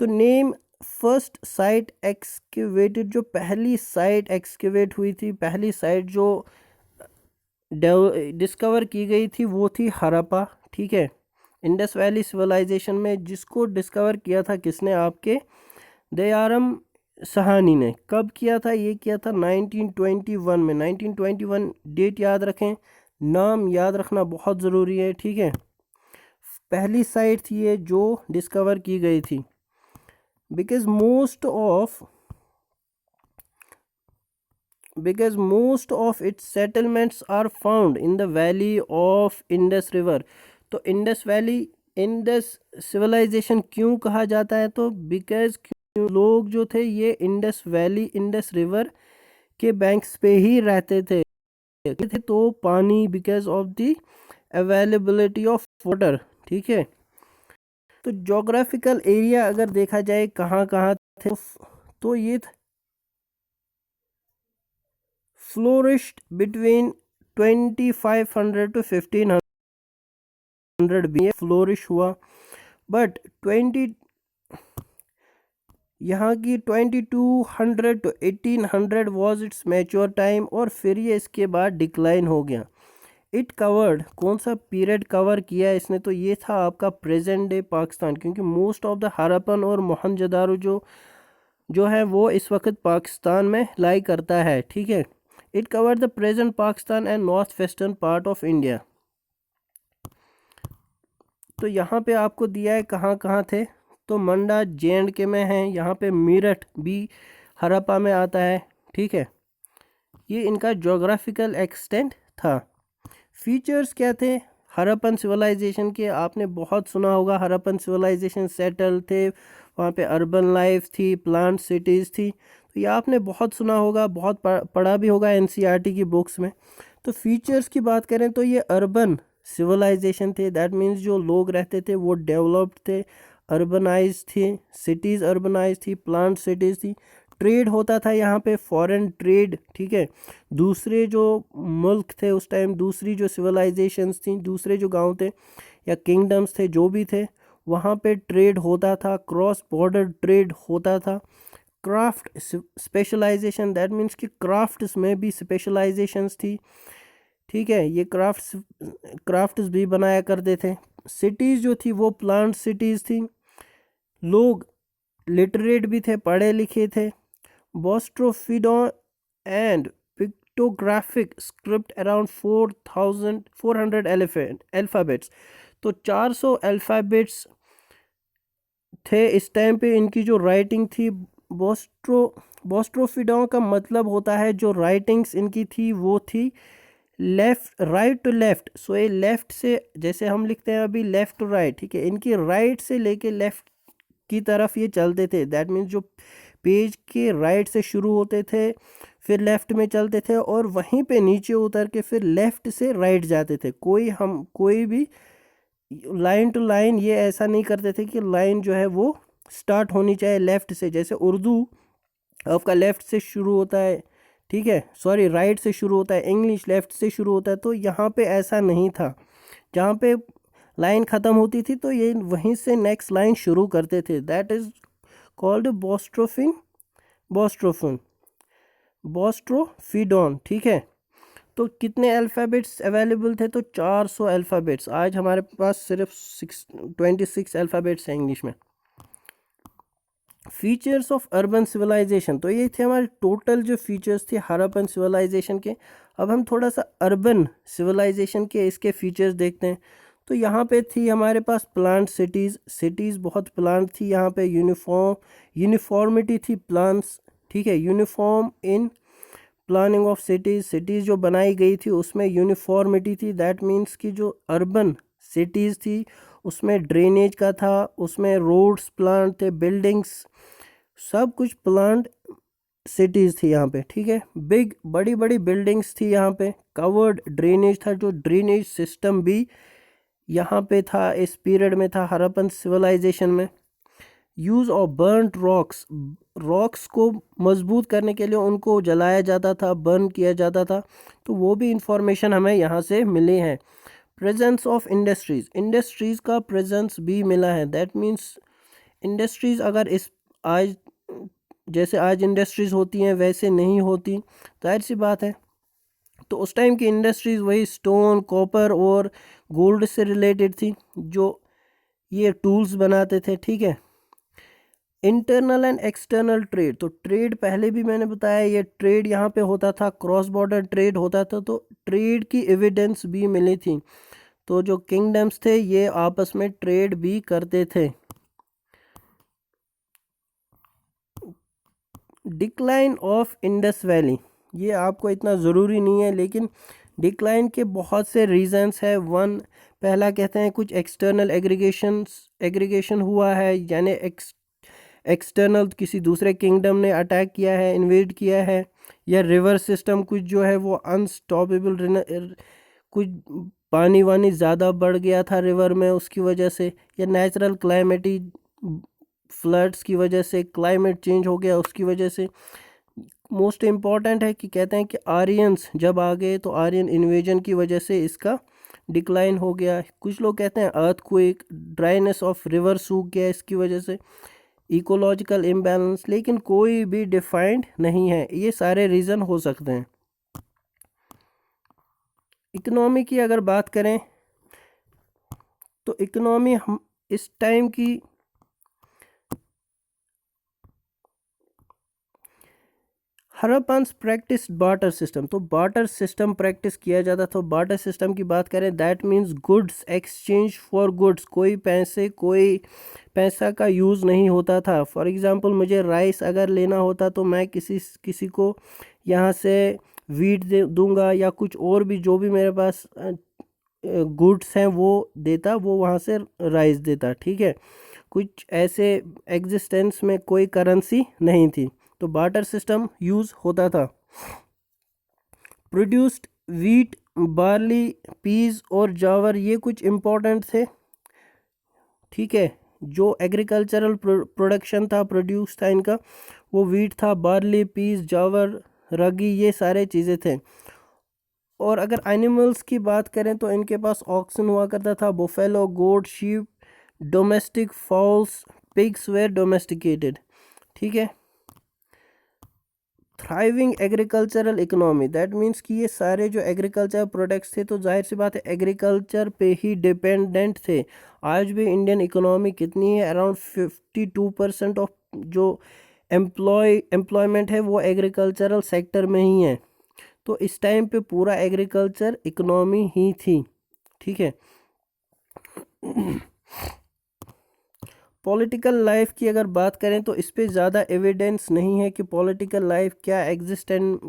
तो नेम फर्स्ट साइट एक्सकेवेटेड, जो पहली साइट एक्सकेवेट हुई थी, पहली साइट जो डिस्कवर की गई थी वो थी हड़प्पा, ठीक है। इंडस वैली सिविलाइजेशन में जिसको डिस्कवर किया था किसने? आपके दयाराम सहानी ने। कब किया था? ये किया था 1921 में। 1921 डेट याद रखें, नाम याद रखना बहुत ज़रूरी है, ठीक है। पहली साइट थी ये जो डिस्कवर की गई थी। Because most of its settlements are found in the valley of Indus river. तो इंडस वैली इंडस सिविलाइजेशन क्यों कहा जाता है? तो बिकॉज लोग जो थे ये इंडस वैली इंडस रिवर के बैंक्स पे ही रहते थे। तो पानी, because of the availability of water, ठीक है। तो जोग्राफिकल एरिया अगर देखा जाए कहाँ कहाँ थे, तो ये फ्लोरिश्ड बिटवीन 2500 to 1500 भी फ्लोरिश हुआ। बट 20 यहाँ की 2200 to 1800 was it's mature time, और फिर ये इसके बाद डिक्लाइन हो गया। इट कवर्ड, कौन सा पीरियड कवर किया इसने? तो ये था आपका प्रेजेंट डे पाकिस्तान, क्योंकि मोस्ट ऑफ द हड़प्पन और मोहनजोदारो जो है वो इस वक्त पाकिस्तान में लाई करता है, ठीक है। It covered the present Pakistan and north western part of India. तो यहाँ पे आपको दिया है कहाँ कहाँ थे, तो मंडा JNK में है, यहाँ पे मेरठ भी हड़प्पा में आता है, ठीक है। ये इनका जोग्राफिकल एक्सटेंट था। फीचर्स क्या थे हड़प्पन सिविलाइजेशन के? आपने बहुत सुना होगा, हड़प्पन सिविलाइजेशन सेटल थे, वहाँ पे अर्बन लाइफ थी, प्लांट सिटीज़ थी, तो ये आपने बहुत सुना होगा, बहुत पढ़ा भी होगा NCERT की बुक्स में। तो फीचर्स की बात करें तो ये अर्बन सिविलाइजेशन थे, दैट मीन्स जो लोग रहते थे वो डेवलप्ड थे, अर्बनाइज थे, सिटीज़ अर्बनाइज थी, प्लांट सिटीज़ थी, ट्रेड होता था यहाँ पे, फॉरेन ट्रेड, ठीक है। दूसरे जो मुल्क थे उस टाइम, दूसरी जो सिविलाइजेशंस थी, दूसरे जो गांव थे या किंगडम्स थे जो भी थे, वहाँ पे ट्रेड होता था, क्रॉस बॉर्डर ट्रेड होता था। क्राफ्ट स्पेशलाइजेशन, दैट मीन्स कि क्राफ्ट्स में भी स्पेशलाइजेशंस थी, ठीक है। ये क्राफ्ट्स भी बनाया करते थे। सिटीज़ जो थी वो प्लांट सिटीज़ थी, लोग लिटरेट भी थे, पढ़े लिखे थे। Boustrophedon and pictographic script around 4400 alphabets, तो 400 अल्फ़ाबेट्स थे इस टाइम पे इनकी जो राइटिंग थी। बोस्ट्रोफिडॉन का मतलब होता है जो राइटिंग्स इनकी थी वो थी लेफ्ट, राइट टू लेफ्ट। सो ये लेफ्ट से, जैसे हम लिखते हैं अभी लेफ्ट टू राइट, ठीक है, इनकी राइट से लेके लेफ्ट की तरफ ये चलते थे। दैट मीन्स जो पेज के राइट से शुरू होते थे, फिर लेफ़्ट में चलते थे और वहीं पे नीचे उतर के फिर लेफ़्ट से राइट जाते थे। कोई भी लाइन टू लाइन ये ऐसा नहीं करते थे कि लाइन जो है वो स्टार्ट होनी चाहिए लेफ़्ट से। जैसे उर्दू आपका लेफ़्ट से शुरू होता है, ठीक है, सॉरी राइट से शुरू होता है, इंग्लिश लेफ़्ट से शुरू होता है। तो यहाँ पे ऐसा नहीं था। जहाँ पे लाइन ख़त्म होती थी तो ये वहीं से नेक्स्ट लाइन शुरू करते थे। दैट इज़ कॉल्ड बोस्ट्रोफिडोन, ठीक है। तो कितने अल्फ़ाबेट्स अवेलेबल थे? तो 400 अल्फ़ाबेट्स। आज हमारे पास सिर्फ 26 अल्फ़ाबेट्स हैं इंग्लिश में। फीचर्स ऑफ अर्बन सिविलाइजेशन, तो ये थे हमारे टोटल जो फीचर्स थे हड़प्पन सिविलाइजेशन के। अब हम थोड़ा सा अर्बन सिविलाइजेशन के इसके फीचर्स देखते हैं। तो यहाँ पे थी हमारे पास प्लांट सिटीज़ बहुत प्लांट थी यहाँ पे। यूनिफॉर्मिटी थी प्लान्स, ठीक है, uniform in planning of cities जो बनाई गई थी उसमें यूनिफॉर्मिटी थी। दैट मीन्स कि जो अर्बन सिटीज़ थी उसमें ड्रेनेज का था, उसमें रोड्स प्लांट थे, बिल्डिंग्स, सब कुछ प्लांट सिटीज़ थी यहाँ पे, ठीक है। बड़ी बड़ी बिल्डिंग्स थी यहाँ पे। कवर्ड ड्रेनेज था, जो ड्रेनेज सिस्टम भी यहाँ पे था, इस पीरियड में था हड़प्पन सिविलाइजेशन में। यूज़ ऑफ बर्नड रॉक्स को मजबूत करने के लिए उनको जलाया जाता था, बर्न किया जाता था। तो वो भी इंफॉर्मेशन हमें यहाँ से मिली है। प्रेजेंस ऑफ इंडस्ट्रीज़ का प्रेजेंस भी मिला है। दैट मीन्स इंडस्ट्रीज़ अगर आज जैसे आज इंडस्ट्रीज़ होती हैं वैसे नहीं होती, जाहिर सी बात है। तो उस टाइम की इंडस्ट्रीज़ वही स्टोन, कॉपर और गोल्ड से रिलेटेड थी, जो ये टूल्स बनाते थे, ठीक है। इंटरनल एंड एक्सटर्नल ट्रेड, तो ट्रेड पहले भी मैंने बताया, ये ट्रेड यहाँ पे होता था, क्रॉस बॉर्डर ट्रेड होता था। तो ट्रेड की एविडेंस भी मिली थी। तो जो किंगडम्स थे ये आपस में ट्रेड भी करते थे। डिक्लाइन ऑफ इंडस वैली, ये आपको इतना ज़रूरी नहीं है, लेकिन डिक्लाइन के बहुत से रीजंस है। पहला कहते हैं कुछ एक्सटर्नल एग्रीगेशन हुआ है, यानी एक्सटर्नल किसी दूसरे किंगडम ने अटैक किया है, इन्वेड किया है, या रिवर सिस्टम कुछ जो है वो अनस्टॉपेबल, कुछ पानी वानी ज़्यादा बढ़ गया था रिवर में उसकी वजह से, या नेचुरल क्लाइमेटिक फ्लड्स की वजह से, क्लाइमेट चेंज हो गया उसकी वजह से। मोस्ट इम्पॉर्टेंट है कि कहते हैं कि आर्यंस जब आ गए तो आर्यन इन्वेजन की वजह से इसका डिक्लाइन हो गया। कुछ लोग कहते हैं अर्थक्वेक, ड्राइनेस ऑफ रिवर सूख गया इसकी वजह से, इकोलॉजिकल इम्बैलेंस, लेकिन कोई भी डिफाइंड नहीं है। ये सारे रीज़न हो सकते हैं। इकोनॉमी की अगर बात करें तो इकोनॉमी हम इस टाइम की हड़प्पन्स प्रैक्टिस बार्टर सिस्टम, तो बार्टर सिस्टम प्रैक्टिस किया जाता था। बार्टर सिस्टम की बात करें that means goods exchange for goods, कोई पैसा का यूज़ नहीं होता था। फॉर एग्जांपल मुझे राइस अगर लेना होता तो मैं किसी को यहाँ से वीट दूंगा या कुछ और भी जो भी मेरे पास गुड्स हैं वो देता, वो वहाँ से राइस देता, ठीक है। कुछ ऐसे एग्जिस्टेंस में कोई करेंसी नहीं थी, तो बार्टर सिस्टम यूज़ होता था। प्रोड्यूस्ड वीट, बार्ली, पीज और जावर, ये कुछ इम्पोर्टेंट थे, ठीक है। जो एग्रीकल्चरल प्रोडक्शन था, प्रोड्यूस था इनका, वो वीट था, बार्ली, पीज, जावर, रागी, ये सारे चीज़ें थे। और अगर एनिमल्स की बात करें तो इनके पास ऑक्सन हुआ करता था, buffalo, goat, sheep, domestic fowls, pigs were domesticated, ठीक है। Thriving agricultural economy, that means कि ये सारे जो एग्रीकल्चर प्रोडक्ट्स थे तो जाहिर सी बात है एग्रीकल्चर पे ही डिपेंडेंट थे। आज भी इंडियन इकोनॉमी कितनी है, अराउंड 52% ऑफ जो एम्प्लॉयमेंट है वो एग्रीकल्चरल सेक्टर में ही है। तो इस टाइम पे पूरा एग्रीकल्चर इकोनॉमी ही थी, ठीक है। पॉलिटिकल लाइफ की अगर बात करें तो इस पे ज़्यादा एविडेंस नहीं है कि पॉलिटिकल लाइफ क्या एग्जिस्टेंट,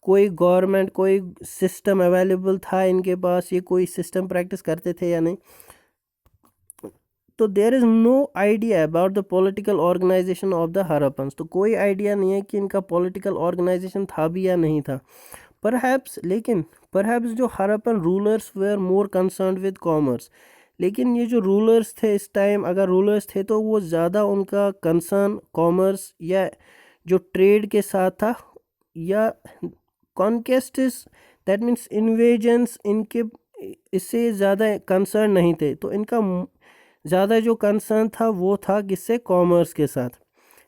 कोई गवर्नमेंट, कोई सिस्टम अवेलेबल था इनके पास, ये कोई सिस्टम प्रैक्टिस करते थे या नहीं। तो there is no idea about the political organisation of the Harappans, तो कोई आइडिया नहीं है कि इनका पॉलिटिकल ऑर्गेनाइजेशन था भी या नहीं था। परहैप्स जो Harappan rulers were more concerned with commerce, लेकिन ये जो रूलर्स थे इस टाइम, अगर रूलर्स थे तो वो ज़्यादा उनका कंसर्न कॉमर्स या जो ट्रेड के साथ था, या कॉन्केस्ट्स दैट मीन्स इन्वेजन्स, इनके इससे ज़्यादा कंसर्न नहीं थे। तो इनका ज़्यादा जो कंसर्न था वो था किससे, कॉमर्स के साथ।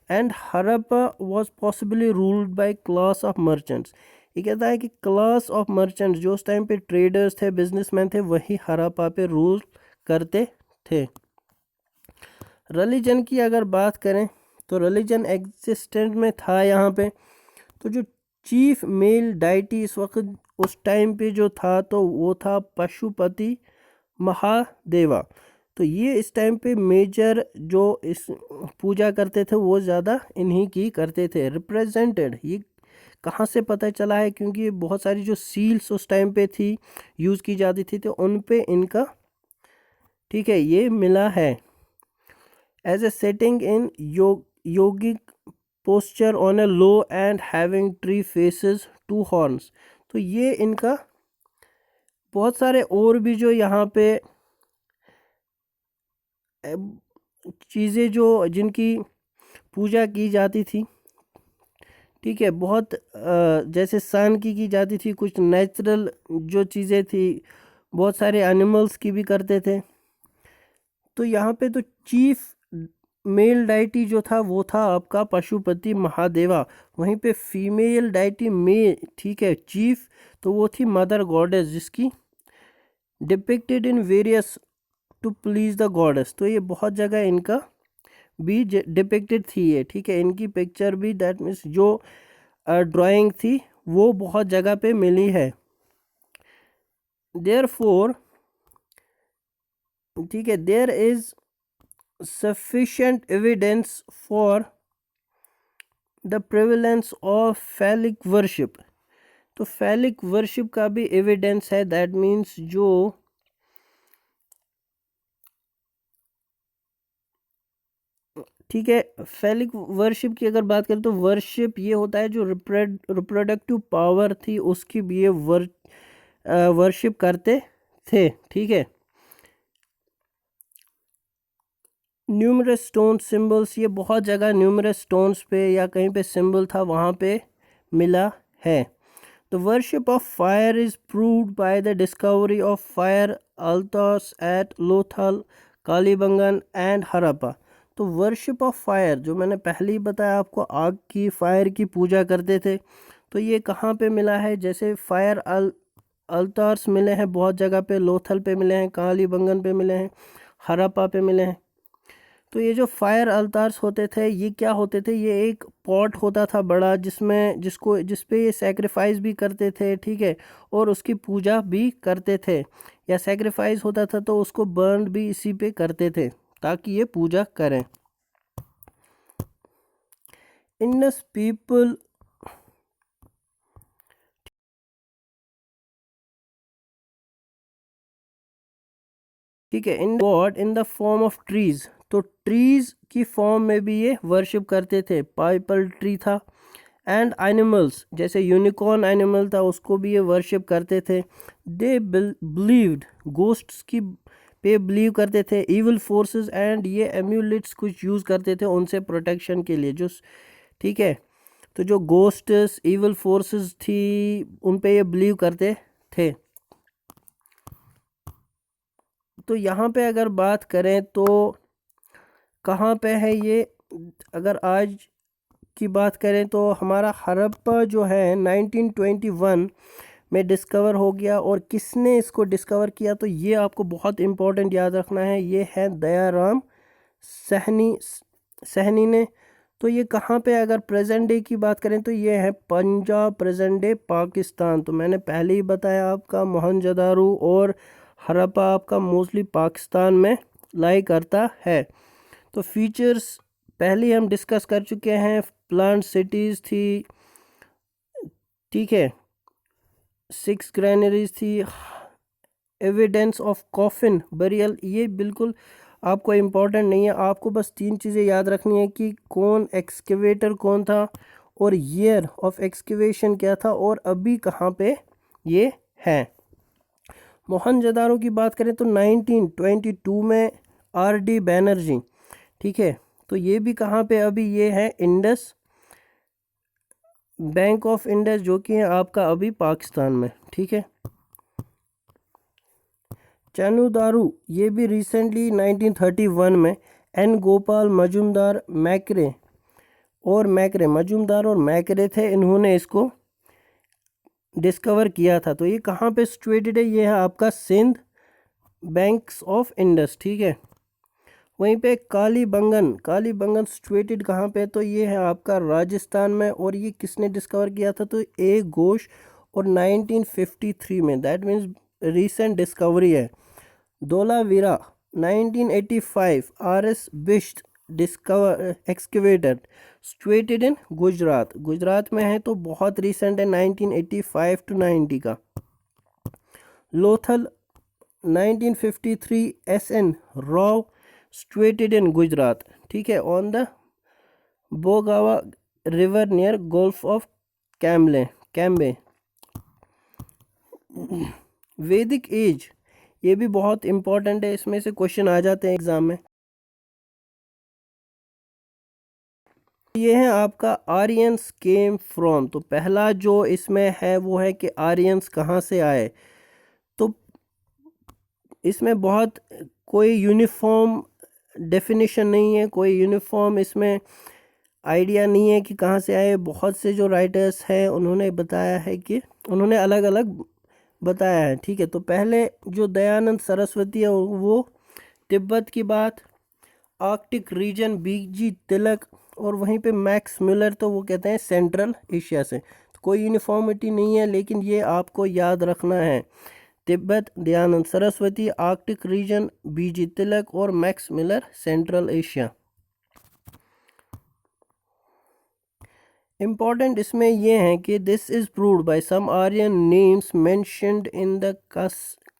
And Harappa was possibly ruled by class of merchants, ये कहता है कि क्लास ऑफ मर्चेंट्स जो उस टाइम पे ट्रेडर्स थे, बिजनेसमैन थे, वही हरप्पा पे रूल करते थे। रिलीजन की अगर बात करें तो रिलीजन एग्जिस्टेंट में था यहाँ पे। तो जो चीफ मेल डाइटी इस वक्त उस टाइम पे जो था तो वो था पशुपति महादेवा। तो ये इस टाइम पे मेजर जो इस पूजा करते थे वो ज़्यादा इन्हीं की करते थे। रिप्रेजेंटेड, ये कहाँ से पता चला है, क्योंकि बहुत सारी जो सील्स उस टाइम पे थी, यूज़ की जाती थी, तो उन पे इनका, ठीक है, ये मिला है। As a sitting in yogic posture on a low and having three faces 2 horns, तो ये इनका बहुत सारे और भी जो यहाँ पे चीज़ें जो जिनकी पूजा की जाती थी, ठीक है, बहुत जैसे सन की जाती थी, कुछ नेचुरल जो चीज़ें थी, बहुत सारे एनिमल्स की भी करते थे। तो यहाँ पे तो चीफ मेल डाइटी जो था वो था आपका पशुपति महादेवा, वहीं पे फीमेल डाइटी में, ठीक है, चीफ, तो वो थी मदर गॉडेस, जिसकी depicted in various to please the goddess, तो ये बहुत जगह इनका भी डिपिक्टेड थी ये, ठीक है, इनकी पिक्चर भी, दैट मीन्स जो ड्राइंग थी वो बहुत जगह पे मिली है। देयरफॉर, ठीक है, there is sufficient evidence for the prevalence of phallic worship, तो phallic worship का भी evidence है, that means जो, ठीक है, phallic worship की अगर बात करें तो worship ये होता है जो रिप्रोडक्टिव पावर थी उसकी भी ये वर्शिप करते थे, ठीक है। न्यूमरस स्टोन सिंबल्स, ये बहुत जगह न्यूमरस स्टोन्स पे या कहीं पे सिंबल था वहाँ पे मिला है। The worship of fire is proved by the discovery of fire altars at Lothal, Kalibangan and Harappa. तो वर्शिप ऑफ फायर जो मैंने पहले ही बताया आपको, आग की, फायर की पूजा करते थे, तो ये कहाँ पे मिला है, जैसे फायर अल्तार्स मिले हैं बहुत जगह पे, लोथल पे मिले हैं, कालीबंगन पे मिले हैं, हरप्पा पे मिले हैं। तो ये जो फायर अल्तार्स होते थे ये क्या होते थे, ये एक पॉट होता था बड़ा, जिस पे ये सेक्रीफाइस भी करते थे, ठीक है, और उसकी पूजा भी करते थे, या सेक्रीफाइस होता था तो उसको बर्न भी इसी पे करते थे ताकि ये पूजा करें। इंडस पीपल, ठीक है, in God in the form of trees, तो ट्रीज की फॉर्म में भी ये वर्शिप करते थे, पाइपल ट्री था, एंड एनिमल्स, जैसे यूनिकॉर्न एनिमल था उसको भी ये वर्शिप करते थे। दे बिलीव्ड, गोस्ट्स की पे बिलीव करते थे, इविल फोर्सेस, एंड ये एम्यूलेट्स कुछ यूज़ करते थे उनसे प्रोटेक्शन के लिए, जो, ठीक है, तो जो गोस्ट्स, इविल फोर्सेस थी उन पे ये बिलीव करते थे। तो यहाँ पे अगर बात करें तो कहाँ पे है ये, अगर आज की बात करें तो हमारा हड़प्पा जो है 1921 में डिस्कवर हो गया, और किसने इसको डिस्कवर किया, तो ये आपको बहुत इम्पोर्टेंट याद रखना है, ये है दयाराम सहनी ने। तो ये कहाँ पे, अगर प्रेजेंट डे की बात करें तो ये है पंजाब, प्रेजेंट डे पाकिस्तान। तो मैंने पहले ही बताया आपका मोहनजोदारो और हड़प्पा आपका मोस्टली पाकिस्तान में लाई करता है। तो फीचर्स पहले हम डिस्कस कर चुके हैं, प्लांट सिटीज़ थी, ठीक है, 6 ग्रैनरीज थी, एविडेंस ऑफ कॉफिन बरियल, ये बिल्कुल आपको इम्पोर्टेंट नहीं है, आपको बस 3 चीज़ें याद रखनी है कि कौन एक्सकेवेटर कौन था और ईयर ऑफ एक्सकेवेशन क्या था और अभी कहाँ पे ये है। मोहनजोदारो की बात करें तो 1922 में आर.डी. बैनर्जी, ठीक है, तो ये भी कहाँ पे अभी ये है इंडस, बैंक ऑफ इंडस, जो कि है आपका अभी पाकिस्तान में, ठीक है। चनुदारू ये भी रिसेंटली 1931 में एन गोपाल मजुमदार मैकरे मजुमदार और मैकरे थे, इन्होंने इसको डिस्कवर किया था। तो ये कहाँ पे सिचुएटेड है, ये है आपका सिंध, बैंक्स ऑफ इंडस, ठीक है। वहीं पे कालीबंगन सिचुएटेड कहाँ पे, तो ये है आपका राजस्थान में, और ये किसने डिस्कवर किया था, तो ए घोष और 1953 में, दैट मीन्स रिसेंट डिस्कवरी है। Dholavira 1985 RS. Bisht discover excavator situated in Gujarat में है, तो बहुत रिसेंट है 1985 टू 90 का। Lothal 1953 S N. Rao situated in Gujarat, ठीक है, on the Bhogava river near gulf of Cambay. Vedic age ये भी बहुत इंपॉर्टेंट है, इसमें से क्वेश्चन आ जाते हैं एग्जाम में। ये है आपका आर्यंस केम फ्रॉम, तो पहला जो इसमें है वो है कि आर्यंस कहाँ से आए। तो इसमें बहुत कोई यूनिफॉर्म डेफिनेशन नहीं है, कोई यूनिफॉर्म इसमें आइडिया नहीं है कि कहाँ से आए। बहुत से जो राइटर्स हैं उन्होंने बताया है कि उन्होंने अलग अलग बताया है, ठीक है। तो पहले जो दयानंद सरस्वती है वो तिब्बत की बात, आर्कटिक रीजन बीजी तिलक, और वहीं पे मैक्स मिलर तो वो कहते हैं सेंट्रल एशिया से। तो कोई यूनिफॉर्मिटी नहीं है, लेकिन ये आपको याद रखना है, Tibet Dayanand Saraswati, Arctic region B G Tilak और Max Muller Central Asia. Important इसमें ये है कि this is proved by some Aryan names mentioned in the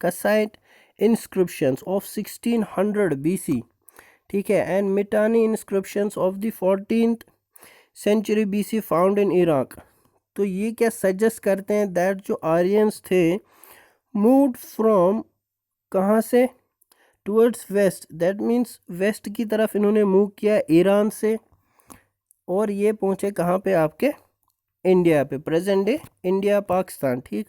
Kassite inscriptions of 1600 BC, ठीक है, and Mitanni inscriptions of the 14th century BC found in Iraq. तो ये क्या सजेस्ट करते हैं दैट जो आर्यंस थे मूव्ड फ्रॉम कहाँ से, towards west, that means west की तरफ इन्होंने मूव किया ईरान से, और ये पहुँचे कहाँ पे आपके इंडिया पे, प्रेजेंट डे इंडिया पाकिस्तान, ठीक।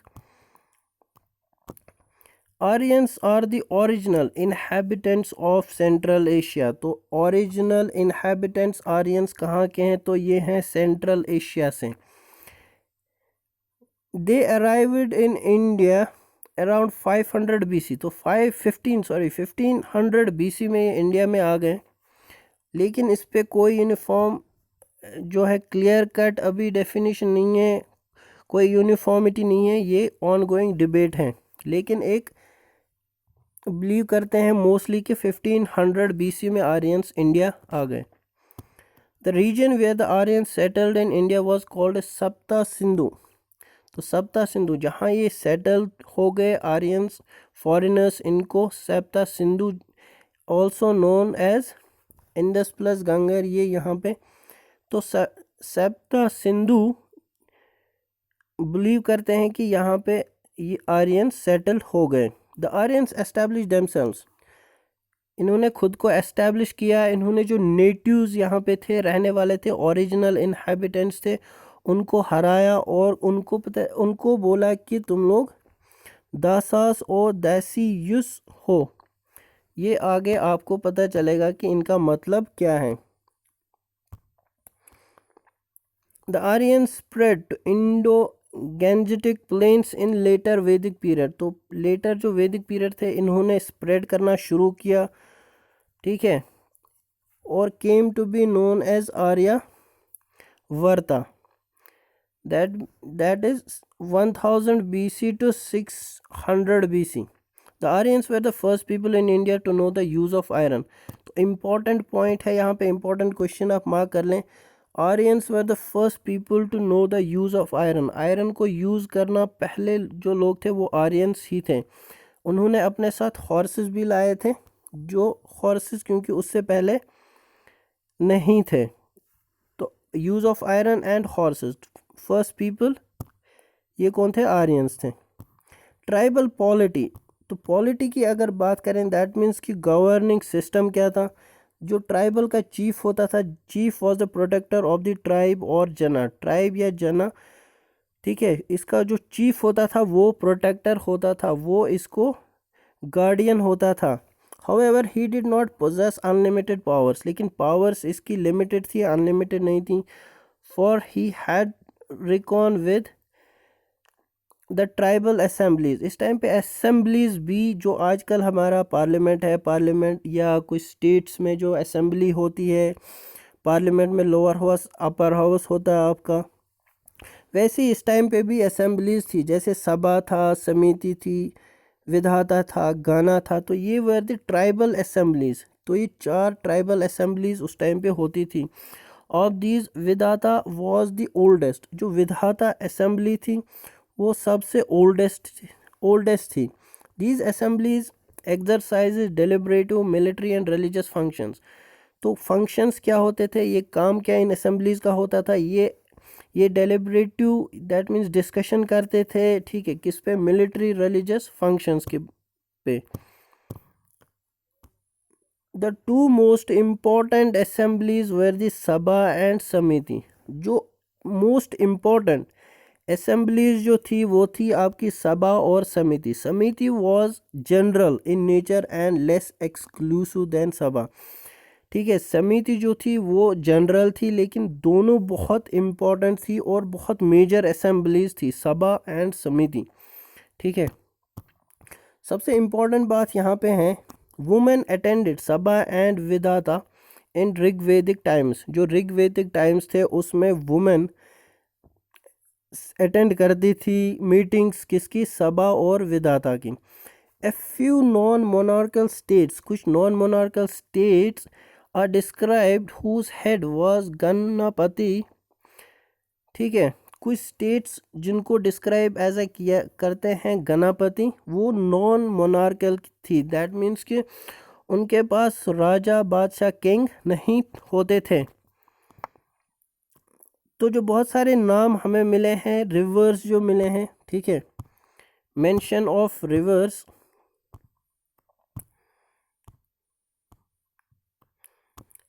Aryans are the original inhabitants of Central Asia, तो ओरिजिनल इनहेबिटेंट्स आर्यंस कहाँ के हैं, तो ये हैं सेंट्रल एशिया से। They arrived in India around 500 BC, तो 1500 BC में ये इंडिया में आ गए। लेकिन इस पे कोई यूनिफॉर्म जो है क्लियर कट अभी डेफिनेशन नहीं है, कोई यूनिफॉर्मिटी नहीं है, ये ऑन गोइंग डिबेट है। लेकिन एक बिलीव करते हैं मोस्टली कि 1500 BC में आर्यंस इंडिया आ गए। The region where the Aryans settled in India was called Sapta Sindhu, तो सप्ता सिंधु जहाँ ये सेटल हो गए आर्यंस फॉरेनर्स, इनको Sapta Sindhu also known as Indus plus गंगर, ये यहाँ पे, तो सप्ता सिंधु बिलीव करते हैं कि यहाँ पे ये आर्यंस सेटल हो गए। द आर्यंस एस्टैब्लिश देमसेल्व्स, इन्होंने खुद को एस्टैब्लिश किया, इन्होंने जो नेटिव्स यहाँ पे थे, रहने वाले थे, ओरिजिनल इनहेबिटेंट्स थे, उनको हराया और उनको बोला कि तुम लोग दासास और दासीयुस हो। ये आगे आपको पता चलेगा कि इनका मतलब क्या है। The Aryan spread to Indo Gangetic plains in later Vedic period, तो लेटर जो वैदिक पीरियड थे इन्होंने स्प्रेड करना शुरू किया, ठीक है, और came to be known as Aryavarta, that is 1000 BC to 600 BC. The Aryans were the first people in India to know the use of iron. तो इम्पॉर्टेंट पॉइंट है यहाँ पे, इम्पॉर्टेंट क्वेश्चन आप मार्क कर लें। Aryans were the first people to know the use of iron, iron को use करना पहले जो लोग थे वो आर्यंस ही थे। उन्होंने अपने साथ हॉर्सेस भी लाए थे, जो हॉर्सेस क्योंकि उससे पहले नहीं थे। तो use of iron and horses, first people ये कौन थे? आर्यंस थे। ट्राइबल पॉलिटी, तो पॉलिटी की अगर बात करें दैट मीन्स कि गवर्निंग सिस्टम क्या था? जो ट्राइबल का चीफ होता था, chief was the protector of the tribe और जना, ट्राइब या जना, ठीक है, इसका जो चीफ होता था वो प्रोटेक्टर होता था, वो इसको गार्डियन होता था। However he did not possess unlimited powers, लेकिन पावर्स इसकी लिमिटेड थी, अनलिमिटेड नहीं थी। For he had recon with the tribal assemblies, इस टाइम पे असेंबलीज भी जो आजकल हमारा पार्लियामेंट है, पार्लियामेंट या कुछ स्टेट्स में जो असेंबली होती है, पार्लियामेंट में लोअर हाउस अपर हाउस होता है आपका, वैसे ही इस टाइम पे भी असेंबलीज थी, जैसे सभा था, समिति थी, विधाता था, गाना था। तो ये वर द ट्राइबल असेंबलीज। तो ये 4 ट्राइबल असेंबलीज उस टाइम पे होती थी। ऑफ दीज विधाता वॉज द ओल्डेस्ट, जो विधाता असेंबली थी वो सबसे ओल्डेस्ट थी। These assemblies exercise deliberative military and religious functions. तो फंक्शंस क्या होते थे, ये काम क्या इन असेंबलीज का होता था? ये डेलिब्रेटिव दैट मीन्स डिस्कशन करते थे, ठीक है, किस पे? मिलिट्री रिलीजियस फंक्शंस के पे। The two most important assemblies were the Sabha and Samiti. जो मोस्ट इम्पॉर्टेंट असेंबलीज जो थी वो थी आपकी सभा और समिति। Samiti was general in nature and less exclusive than Sabha, ठीक है। समिति जो थी वो जनरल थी, लेकिन दोनों बहुत इम्पॉर्टेंट थी और बहुत मेजर असेंबलीज थी, सभा एंड समिति, ठीक है। सबसे इम्पॉर्टेंट बात यहाँ पे है, वुमेन अटेंडेड सभा एंड विधाता इन ऋग्वेदिक टाइम्स। जो ऋग्वेदिक टाइम्स थे उसमें वुमेन अटेंड करती थी मीटिंग्स, किसकी? सभा और विधाता की। A few non monarchical states, कुछ non monarchical states are described whose head was ganapati, ठीक है। कुछ स्टेट्स जिनको डिस्क्राइब एज ए किया करते हैं गणपति, वो नॉन मोनार्कल थी। दैट मीन्स कि उनके पास राजा बादशाह किंग नहीं होते थे। तो जो बहुत सारे नाम हमें मिले हैं, रिवर्स जो मिले हैं, ठीक है, मेंशन ऑफ रिवर्स,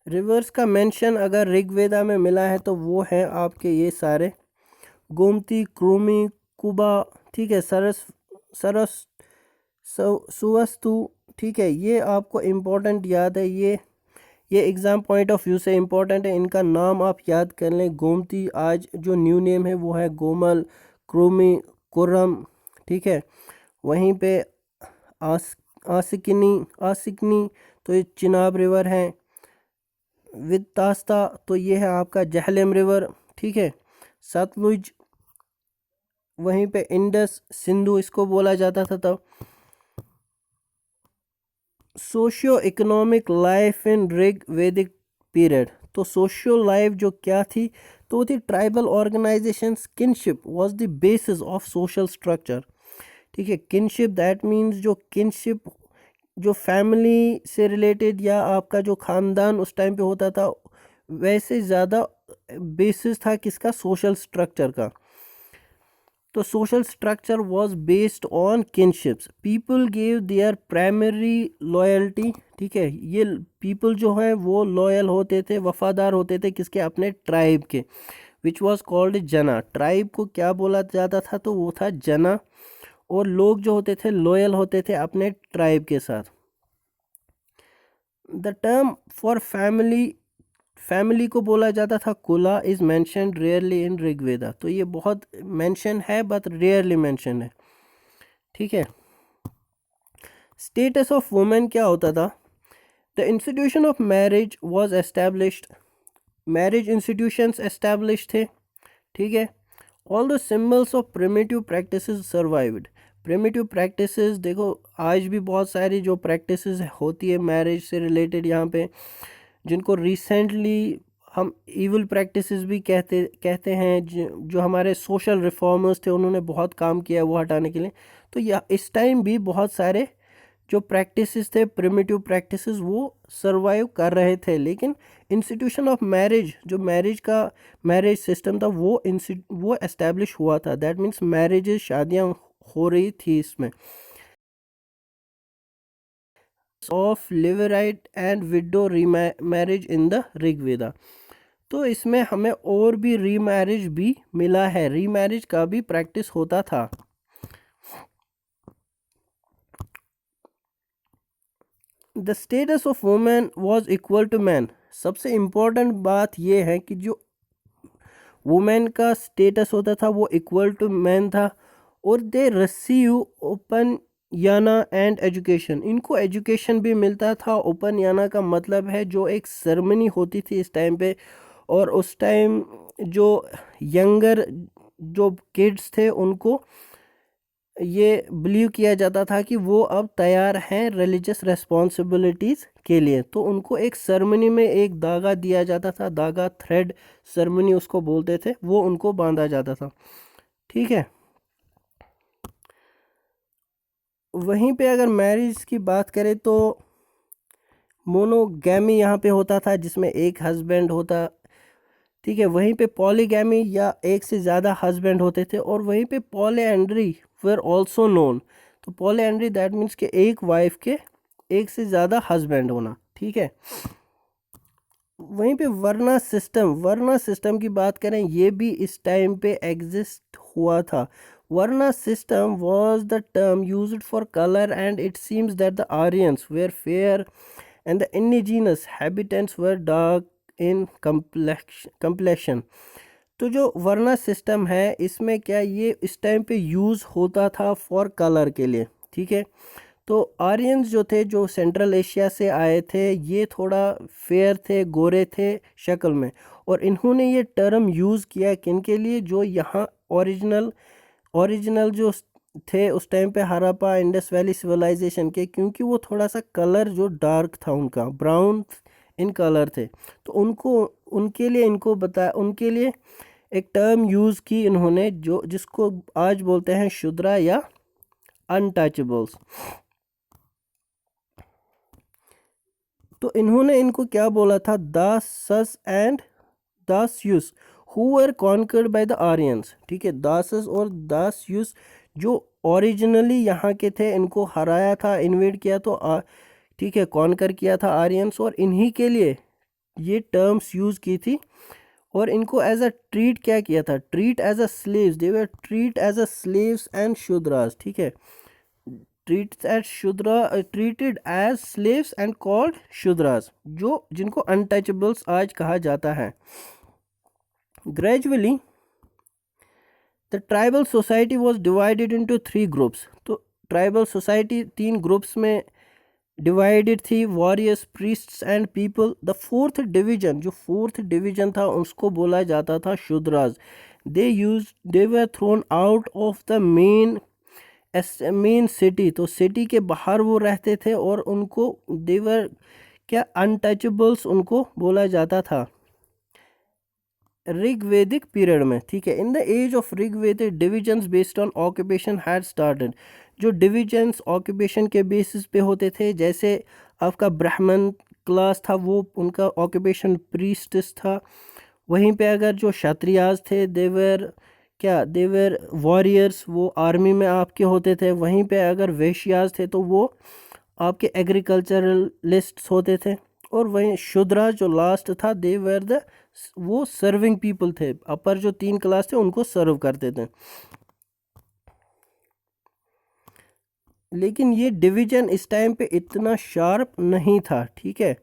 रिवर्स का मेंशन अगर ऋग्वेदा में मिला है तो वो है आपके ये सारे, गोमती, क्रूमी, कुबा, ठीक है, सरस सुवस्तु, ठीक है। ये आपको इम्पोर्टेंट याद है, ये एग्ज़ाम पॉइंट ऑफ व्यू से इम्पोर्टेंट है, इनका नाम आप याद कर लें। गोमती आज जो न्यू नेम है वो है गोमल, क्रूमी, कुरम, ठीक है। वहीं पे आसिकनी तो ये चिनाब रिवर है। वित्तास्ता तो ये है आपका जहलम रिवर, ठीक है। सतलुज, वहीं पे इंडस, सिंधु इसको बोला जाता था तब। Socio economic life in Rig वैदिक पीरियड, तो सोशियो लाइफ जो क्या थी, तो थी tribal organisations. Kinship was the basis of social structure, ठीक है। किनशिप दैट मीन्स जो किनशिप जो फैमिली से रिलेटेड या आपका जो ख़ानदान उस टाइम पे होता था, वैसे ज़्यादा बेसिस था किसका? सोशल स्ट्रक्चर का। तो social structure was based on kinships. People gave their primary loyalty, ठीक है। ये पीपल जो है वो लॉयल होते थे, वफादार होते थे किसके? अपने ट्राइब के, विच वाज कॉल्ड जना। ट्राइब को क्या बोला जाता था? तो वो था जना। और लोग जो होते थे लॉयल होते थे अपने ट्राइब के साथ। द टर्म फॉर फैमिली को बोला जाता था कुला, इज मेंशन्ड रेयरली इन ऋग्वेदा। तो ये बहुत मेंशन है बट रेयरली मेंशन है, ठीक है। स्टेटस ऑफ वुमेन क्या होता था? The institution of marriage was established, marriage institutions establish थे, ठीक है। All the symbols of primitive practices survived. Primitive practices देखो आज भी बहुत सारी जो प्रैक्टिसेस होती है मैरिज से रिलेटेड यहाँ पे, जिनको रिसेंटली हम इविल प्रैक्टिसेस भी कहते हैं, जो हमारे सोशल रिफॉर्मर्स थे उन्होंने बहुत काम किया है वो हटाने के लिए। तो या इस टाइम भी बहुत सारे जो प्रैक्टिसेस थे, प्रिमिटिव प्रैक्टिसेस, वो सरवाइव कर रहे थे। लेकिन इंस्टीट्यूशन ऑफ मैरिज, जो मैरिज सिस्टम था, वो एस्टेब्लिश हुआ था। दैट मीन्स मैरिजेस, शादियाँ हो रही थी इसमें। Of levirate and widow remarriage in the Rigveda. तो इसमें हमें और भी रीमैरिज भी मिला है, रीमैरिज का भी प्रैक्टिस होता था। The status of women was equal to man. सबसे इम्पोर्टेंट बात यह है कि जो वुमेन का स्टेटस होता था वो इक्वल टू मैन था। और they receive open Yana and education, इनको एजुकेशन भी मिलता था। ओपन याना का मतलब है जो एक सेरेमनी होती थी इस टाइम पे, और उस टाइम जो यंगर जो किड्स थे उनको ये बिलीव किया जाता था कि वो अब तैयार हैं रिलीजियस रेस्पॉन्सिबिलिटीज़ के लिए। तो उनको एक सेरेमनी में एक धागा दिया जाता था, धागा, थ्रेड सेरेमनी उसको बोलते थे, वो उनको बांधा जाता था। ठीक है। वहीं पे अगर मैरिज की बात करें तो मोनोगैमी यहाँ पे होता था, जिसमें एक हस्बैंड होता। ठीक है। वहीं पे पॉलीगैमी या एक से ज़्यादा हस्बैंड होते थे। और वहीं पे पॉलीएंड्री वर आल्सो नोन। तो पॉलीएंड्री दैट मीन्स कि एक वाइफ के एक से ज़्यादा हस्बैंड होना। ठीक है। वहीं पे वर्ना सिस्टम की बात करें, ये भी इस टाइम पे एग्जिस्ट हुआ था। Varna system was the term used for colour and it seems that the Aryans were fair and the indigenous habitants were dark in complexion। तो जो वर्ना सिस्टम है इसमें क्या, ये इस टाइम पे यूज़ होता था फॉर कलर के लिए। ठीक है। तो आर्यंस जो थे, जो सेंट्रल एशिया से आए थे, ये थोड़ा फेयर थे, गोरे थे शक्ल में। और इन्होंने ये टर्म यूज़ किया किन के लिए, जो यहाँ ओरिजिनल जो थे उस टाइम पे हड़प्पा इंडस वैली सिविलाइजेशन के, क्योंकि वो थोड़ा सा कलर जो डार्क था उनका, ब्राउन इन कलर थे। तो उनके लिए एक टर्म यूज़ की इन्होंने, जो जिसको आज बोलते हैं शूद्रा या अनटचेबल्स। तो इन्होंने इनको क्या बोला था, Dasas and Dasyus who were conquered by the Aryans. ठीक है। दासस और दासयुस जो ओरिजिनली यहाँ के थे, इनको हराया था, इन्वेड किया, तो ठीक है, कॉन्कर किया था आर्यंस, और इन्हीं के लिए ये टर्म्स यूज़ की थी। और इनको एज अ ट्रीट क्या किया था, treat as a slaves, they were treat as a slaves and Shudras. ठीक है। Treated as slaves and called Shudras, जो जिनको अनटचेबल्स आज कहा जाता है। Gradually the tribal society was divided into 3 groups. तो ट्राइबल सोसाइटी 3 ग्रुप्स में डिवाइडेड थी, warriors, priests and people. The fourth division था उसको बोला जाता था Shudras. They were thrown out of the main city. तो सिटी के बाहर वो रहते थे, और उनको देवर क्या, अनटचेबल्स उनको बोला जाता था ऋग्वेदिक पीरियड में। ठीक है। In the age of Rigvedic divisions based on occupation had started. जो डिविजन्स ऑक्यूपेशन के बेसिस पे होते थे, जैसे आपका ब्राह्मण क्लास था, वो उनका ऑक्यूपेशन प्रीस्टिस था। वहीं पे अगर जो क्षत्रियाज थे, देवर वॉरियर्स, वो आर्मी में आपके होते थे। वहीं पे अगर वैश्याज थे तो वो आपके एग्रीकल्चरलिस्ट्स होते थे। और वहीं शूद्रा जो लास्ट था, वो सर्विंग पीपल थे। अपर जो 3 क्लास थे उनको सर्व करते थे। लेकिन ये डिवीजन इस टाइम पे इतना शार्प नहीं था। ठीक है।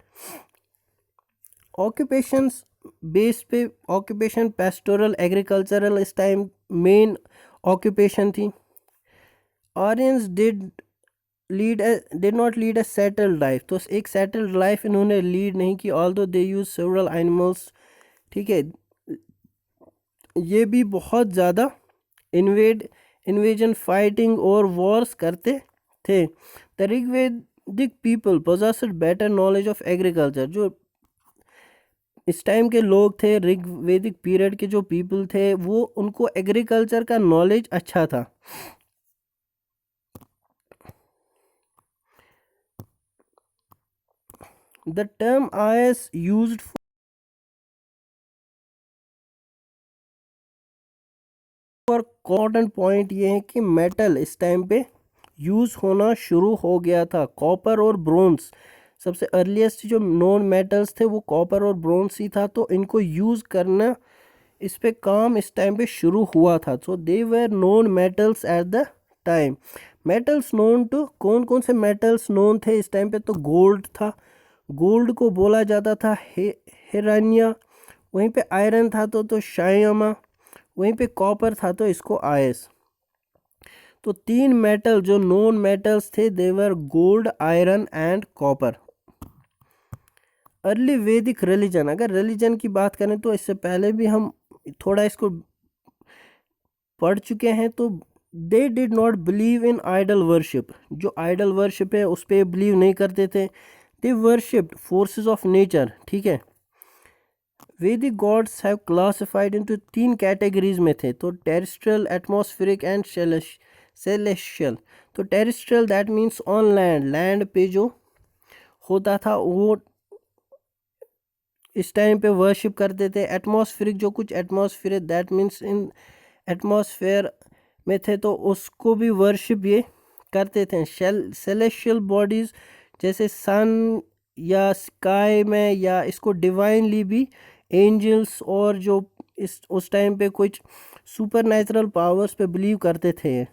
ऑक्यूपेशंस बेस पे ऑक्यूपेशन पेस्टोरल, एग्रीकल्चरल इस टाइम मेन ऑक्यूपेशन थी। Aryans did not lead a settled life. तो एक सेटल्ड लाइफ इन्होंने लीड नहीं की, although they use several animals. ठीक है। ये भी बहुत ज़्यादा इन्वेजन, फाइटिंग और वॉर्स करते थे। The Rigvedic people possessed better knowledge of agriculture. जो इस टाइम के लोग थे, ऋग्वेदिक पीरियड के जो पीपल थे, वो उनको एग्रीकल्चर का नॉलेज अच्छा था। द टर्म आयस यूज्ड फॉर इम्पोर्टेंट पॉइंट ये है कि मेटल इस टाइम पे यूज़ होना शुरू हो गया था। कॉपर और ब्रोंज सबसे अर्लीस्ट जो नॉन मेटल्स थे वो कॉपर और ब्रोंज ही था, तो इनको यूज़ करना, इस पे काम इस टाइम पे शुरू हुआ था। So they were non metals at the time. Metals known to, कौन कौन से मेटल्स नोन थे इस टाइम पे? तो गोल्ड था, गोल्ड को बोला जाता था हिरानिया, वहीं पे आयरन था तो शायमा, वहीं पे कॉपर था तो इसको आयस। तो तीन मेटल जो नॉन मेटल्स थे they were gold, iron and copper. Early Vedic religion, अगर रिलीजन की बात करें तो इससे पहले भी हम थोड़ा इसको पढ़ चुके हैं। तो they did not believe in idol worship, जो आइडल वर्शिप है उस पर बिलीव नहीं करते थे। They worshipped forces of nature, ठीक है। Vedic gods have classified into तीन कैटेगरीज में थे, तो टेरेस्ट्रियल, एटमॉस्फेरिक एंड सेलेस्टियल। तो terrestrial that means on land, land पे जो होता था वो इस टाइम पे वर्शिप करते थे। एटमॉस्फेरिक, जो कुछ atmosphere that means in atmosphere में थे तो उसको भी वर्शिप ये करते थे। सेलेस्टियल बॉडीज़ जैसे सन या स्काई में, या इसको डिवाइनली भी एंजल्स और जो इस उस टाइम पे कुछ सुपर नेचुरल पावर्स पे बिलीव करते थे।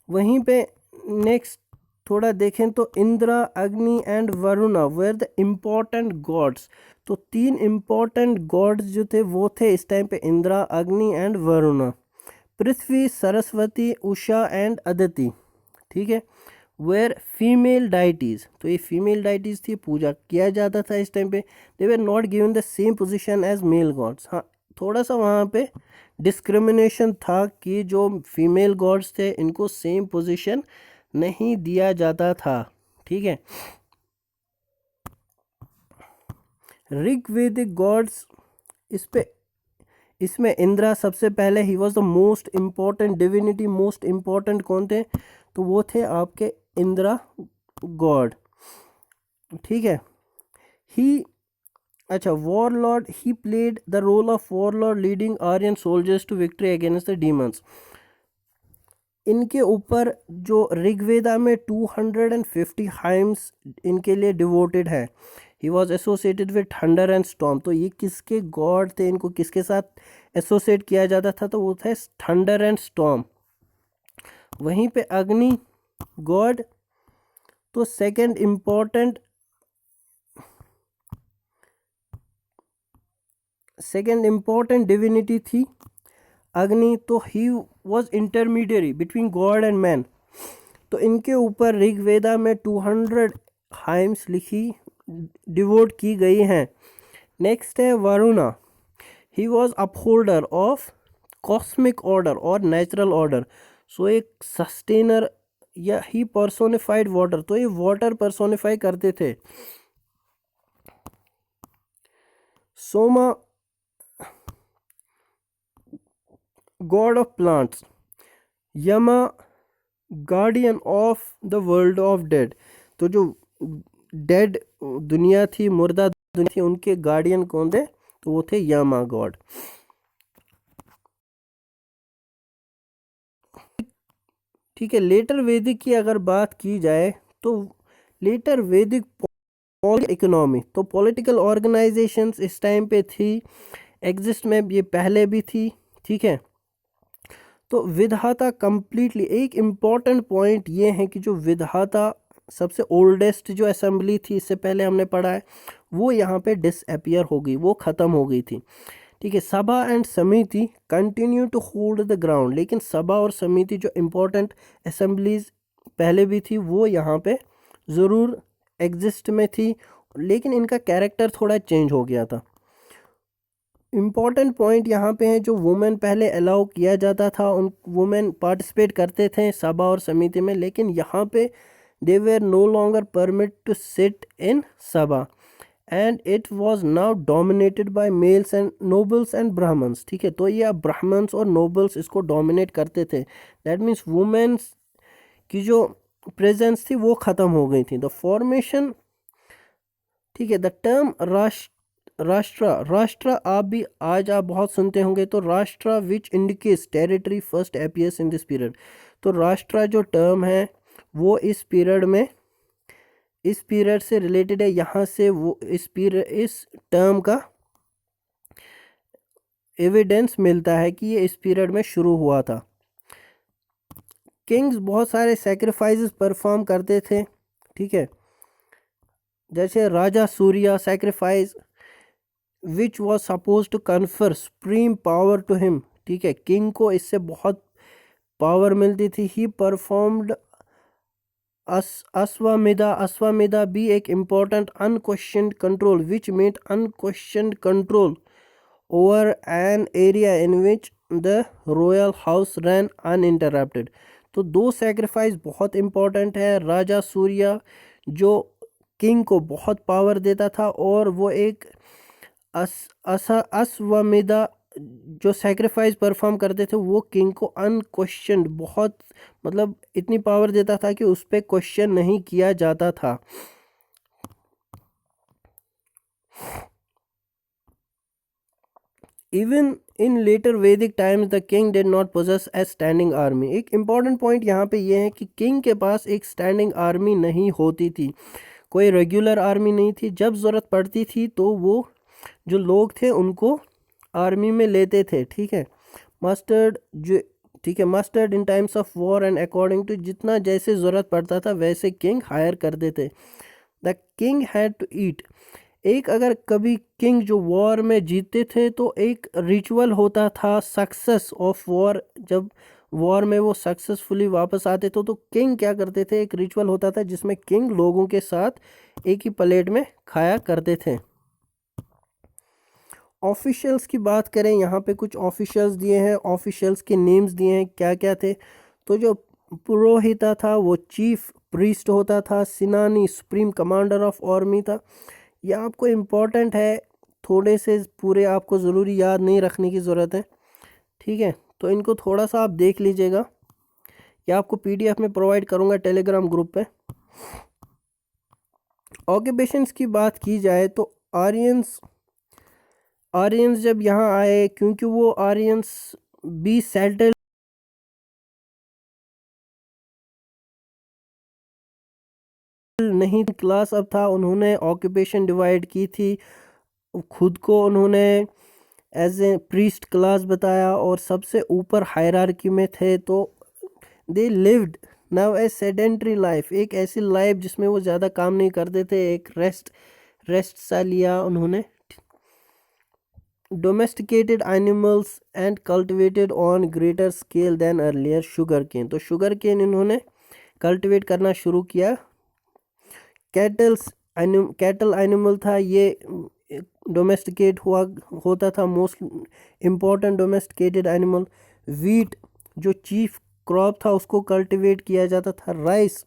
वहीं पे नेक्स्ट थोड़ा देखें तो Indra, Agni and Varuna were the important gods. तो तीन इम्पोर्टेंट गॉड्स जो थे वो थे इस टाइम पे Indira, Agni and Varuna. Prithvi, Saraswati, Usha and Aditi, ठीक है, वेर फीमेल डाइटीज। तो ये फीमेल डाइटीज थी, पूजा किया जाता था इस टाइम पे। They were not given the same position as male gods. हाँ, थोड़ा सा वहाँ पे डिस्क्रिमिनेशन था कि जो फीमेल गॉड्स थे इनको सेम पोजीशन नहीं दिया जाता था, ठीक है। ऋग्वेदिक गॉड्स, इसमें इंद्रा सबसे पहले, he was the most important divinity. Most important कौन थे? तो वो थे आपके इंद्रा गॉड, ठीक है। ही, अच्छा, warlord, he played the role of warlord leading Aryan soldiers to victory against the demons. इनके ऊपर जो ऋग्वेदा में 250 हाइम्स इनके लिए डिवोटेड है। He was associated with thunder and storm. तो ये किसके गॉड थे, इनको किसके साथ एसोसिएट किया जाता था? तो वो थे थंडर एंड स्टॉर्म। वहीं पे अग्नि गॉड, तो सेकंड इम्पोर्टेंट डिविनिटी थी अग्नि। तो he was intermediary between God and man. तो इनके ऊपर ऋग्वेदा में 200 हाइम्स लिखी, डिवोट की गई हैं। नेक्स्ट है Varuna, he was upholder of cosmic order और नेचुरल ऑर्डर। सो एक सस्टेनर, या ही पर्सोनिफाइड वाटर, तो ये वाटर पर्सोनिफाई करते थे। Soma, god of plants. Yama, guardian of the world of dead. तो जो डेड दुनिया थी, मुर्दा दुनिया थी, उनके गार्डियन कौन थे? तो वो थे यमा गॉड, ठीक है। लेटर वैदिक की अगर बात की जाए तो लेटर वैदिक इकोनॉमी, तो पॉलिटिकल ऑर्गेनाइजेशंस इस टाइम पे थी, एग्जिस्ट में ये पहले भी थी, ठीक है। तो विधाता कंप्लीटली, एक इम्पॉर्टेंट पॉइंट ये है कि जो विधाता सबसे ओल्डेस्ट जो असेंबली थी, इससे पहले हमने पढ़ा है, वो यहाँ पे डिसअपियर हो गई, वो ख़त्म हो गई थी, ठीक है। Sabha and Samiti continue to hold the ground. लेकिन सभा और समिति जो इम्पोर्टेंट असेंबलीज पहले भी थी वो यहाँ पे ज़रूर एग्जिस्ट में थी, लेकिन इनका कैरेक्टर थोड़ा चेंज हो गया था। इम्पॉर्टेंट पॉइंट यहाँ पे है, जो वुमेन पहले अलाउ किया जाता था, उन वुमेन पार्टिसिपेट करते थे सभा और समिति में, लेकिन यहाँ पे they were no longer permit to sit in sabha and it was now dominated by males and nobles and Brahmans, ठीक है। तो ये अब ब्राह्मण्स और नोबल्स इसको डोमिनेट करते थे। दैट मीन्स वुमेन्स की जो प्रेजेंस थी वो ख़त्म हो गई थी। द फॉर्मेशन, ठीक है, द टर्म राष्ट्र आप बहुत सुनते होंगे। तो राष्ट्र which indicates territory first appears in this period. तो राष्ट्र जो टर्म है वो इस पीरियड से रिलेटेड है। यहाँ से वो इस टर्म का एविडेंस मिलता है कि ये इस पीरियड में शुरू हुआ था। किंग्स बहुत सारे सैक्रिफाइसेस परफॉर्म करते थे, ठीक है, जैसे Rajasuya sacrifice which was suppose to confer supreme power to him, ठीक है, किंग को इससे बहुत पावर मिलती थी। ही परफॉर्म्ड अश्वमेधा भी एक important unquestioned control which meet unquestioned control over an area in which the royal house ran uninterrupted. तो दो सैक्रिफाइस बहुत इम्पॉर्टेंट है। राजा सूर्या जो किंग को बहुत पावर देता था, और वो एक अश्वमेधा जो सैक्रिफाइस परफॉर्म करते थे वो किंग को अनक्वेश्चनड बहुत, मतलब इतनी पावर देता था कि उस पर क्वेश्चन नहीं किया जाता था। Even in later Vedic times the king did not possess A standing army. एक इम्पॉर्टेंट पॉइंट यहाँ पे ये है कि किंग के पास एक स्टैंडिंग आर्मी नहीं होती थी, कोई रेगुलर आर्मी नहीं थी। जब ज़रूरत पड़ती थी तो वो जो लोग थे उनको आर्मी में लेते थे, ठीक है, मस्टर्ड जो, ठीक है, mustered in times of war and according to जितना जैसे ज़रूरत पड़ता था वैसे किंग हायर कर देते। The king had to eat. एक अगर कभी किंग जो वॉर में जीतते थे तो एक रिचुअल होता था सक्सेस ऑफ वॉर। जब वॉर में वो सक्सेसफुली वापस आते थे तो किंग क्या करते थे, एक रिचुअल होता था जिसमें किंग लोगों के साथ एक ही प्लेट में खाया करते थे। ऑफिशियल्स की बात करें, यहाँ पे कुछ ऑफिशियल्स दिए हैं, ऑफिशियल्स के नेम्स दिए हैं क्या क्या थे। तो जो पुरोहिता था वो चीफ प्रीस्ट होता था। सिनानी सुप्रीम कमांडर ऑफ आर्मी था। यह आपको इम्पोर्टेंट है, थोड़े से पूरे आपको ज़रूरी याद नहीं रखने की ज़रूरत है, ठीक है, तो इनको थोड़ा सा आप देख लीजिएगा। यह आपको पीडीएफ में प्रोवाइड करूँगा टेलीग्राम ग्रुप पे। ऑक्यूपेशंस की बात की जाए तो आर्यंस जब यहाँ आए, क्योंकि वो आर्यंस भी सेटल नहीं क्लास अब था, उन्होंने ऑक्यूपेशन डिवाइड की थी। खुद को उन्होंने एज ए प्रीस्ट क्लास बताया और सबसे ऊपर हायरार्की में थे। तो they lived now A sedentary life, एक ऐसी लाइफ जिसमें वो ज़्यादा काम नहीं करते थे, एक रेस्ट सा लिया उन्होंने। Domesticated animals and cultivated on greater scale than earlier sugar cane. तो शुगर केन इन्होंने कल्टिवेट करना शुरू किया। कैटल एनिमल था, ये डोमेस्टिकेट होता था, most important domesticated animal. Wheat जो चीफ क्रॉप था उसको कल्टिवेट किया जाता था। राइस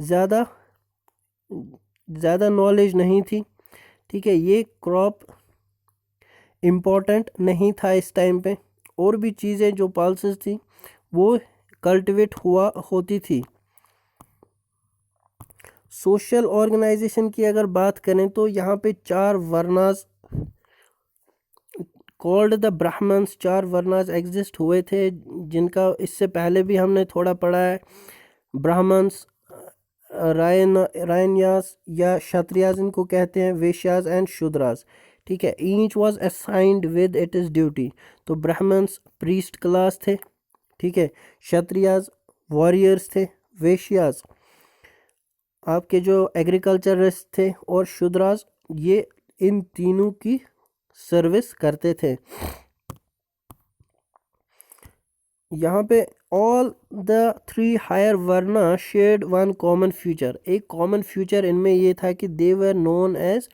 ज़्यादा नॉलेज नहीं थी, ठीक है, ये क्रॉप इम्पॉर्टेंट नहीं था इस टाइम पे। और भी चीज़ें जो पल्सेस थी वो कल्टिवेट होती थी। सोशल ऑर्गेनाइजेशन की अगर बात करें तो यहाँ पे 4 वर्नास कॉल्ड द ब्राह्मण्स, 4 वर्नास एग्जिस्ट हुए थे, जिनका इससे पहले भी हमने थोड़ा पढ़ा है। ब्राह्मण्स, रायन्यास या क्षत्रियास इनको कहते हैं, वैश्यास एंड शूद्रास, ठीक है। Each was assigned with it is duty. तो ब्राह्मण्स प्रीस्ट क्लास थे, ठीक है, क्षत्रियास वॉरियर्स थे, वैश्यास आपके जो एग्रीकल्चरिस्ट थे, और शूद्रास ये इन तीनों की सर्विस करते थे। यहाँ पे all the 3 higher varna shared one common future. एक कॉमन फ्यूचर इनमें ये था कि दे वर नोन एज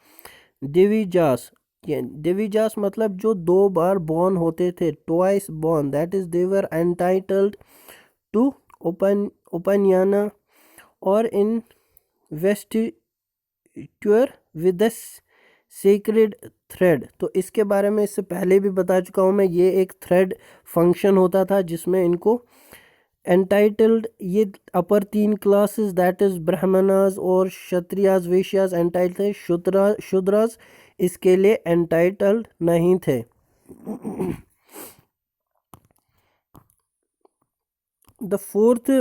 दिविजास। दिविजास मतलब जो 2 बार बॉर्न होते थे, twice born, that is they were entitled to upanayana और investiture with the sacred thread. तो इसके बारे में इससे पहले भी बता चुका हूँ मैं, ये एक थ्रेड फंक्शन होता था जिसमें इनको एंटाइटल्ड, ये अपर 3 क्लासेस दैट इज ब्राह्मणास और क्षत्रियास वैश्यास एंटाइटल्ड थे, शूद्रास इसके लिए एंटाइटल्ड नहीं थे। द फोर्थ,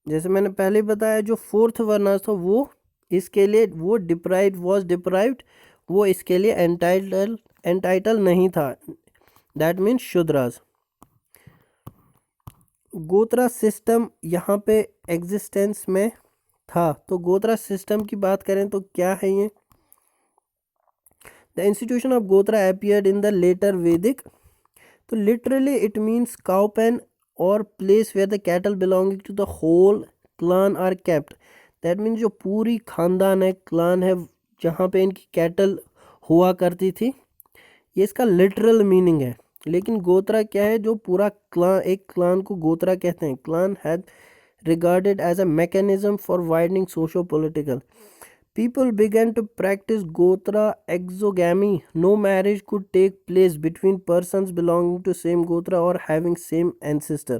जैसे मैंने पहले बताया, जो फोर्थ वर्नास था वो इसके लिए वो डिप्राइव्ड, वो इसके लिए एंटाइटल नहीं था, दैट मीन्स शूद्रास। गोत्रा सिस्टम यहाँ पे एग्जिस्टेंस में था, तो गोत्रा सिस्टम की बात करें तो क्या है ये? The institution of gotra appeared in the later Vedic, तो literally it means cow pen और place where the cattle belonging to the whole clan are kept, that means जो पूरी खानदान है, क्लान है, जहाँ पे इनकी कैटल हुआ करती थी, ये इसका लिटरल मीनिंग है। लेकिन गोत्रा क्या है? जो पूरा क्लान, एक क्लान को गोत्रा कहते हैं। Clan had regarded as a mechanism for widening socio political, people began to practice gotra exogamy. No marriage could take place between persons belonging to same gotra or having same ancestor.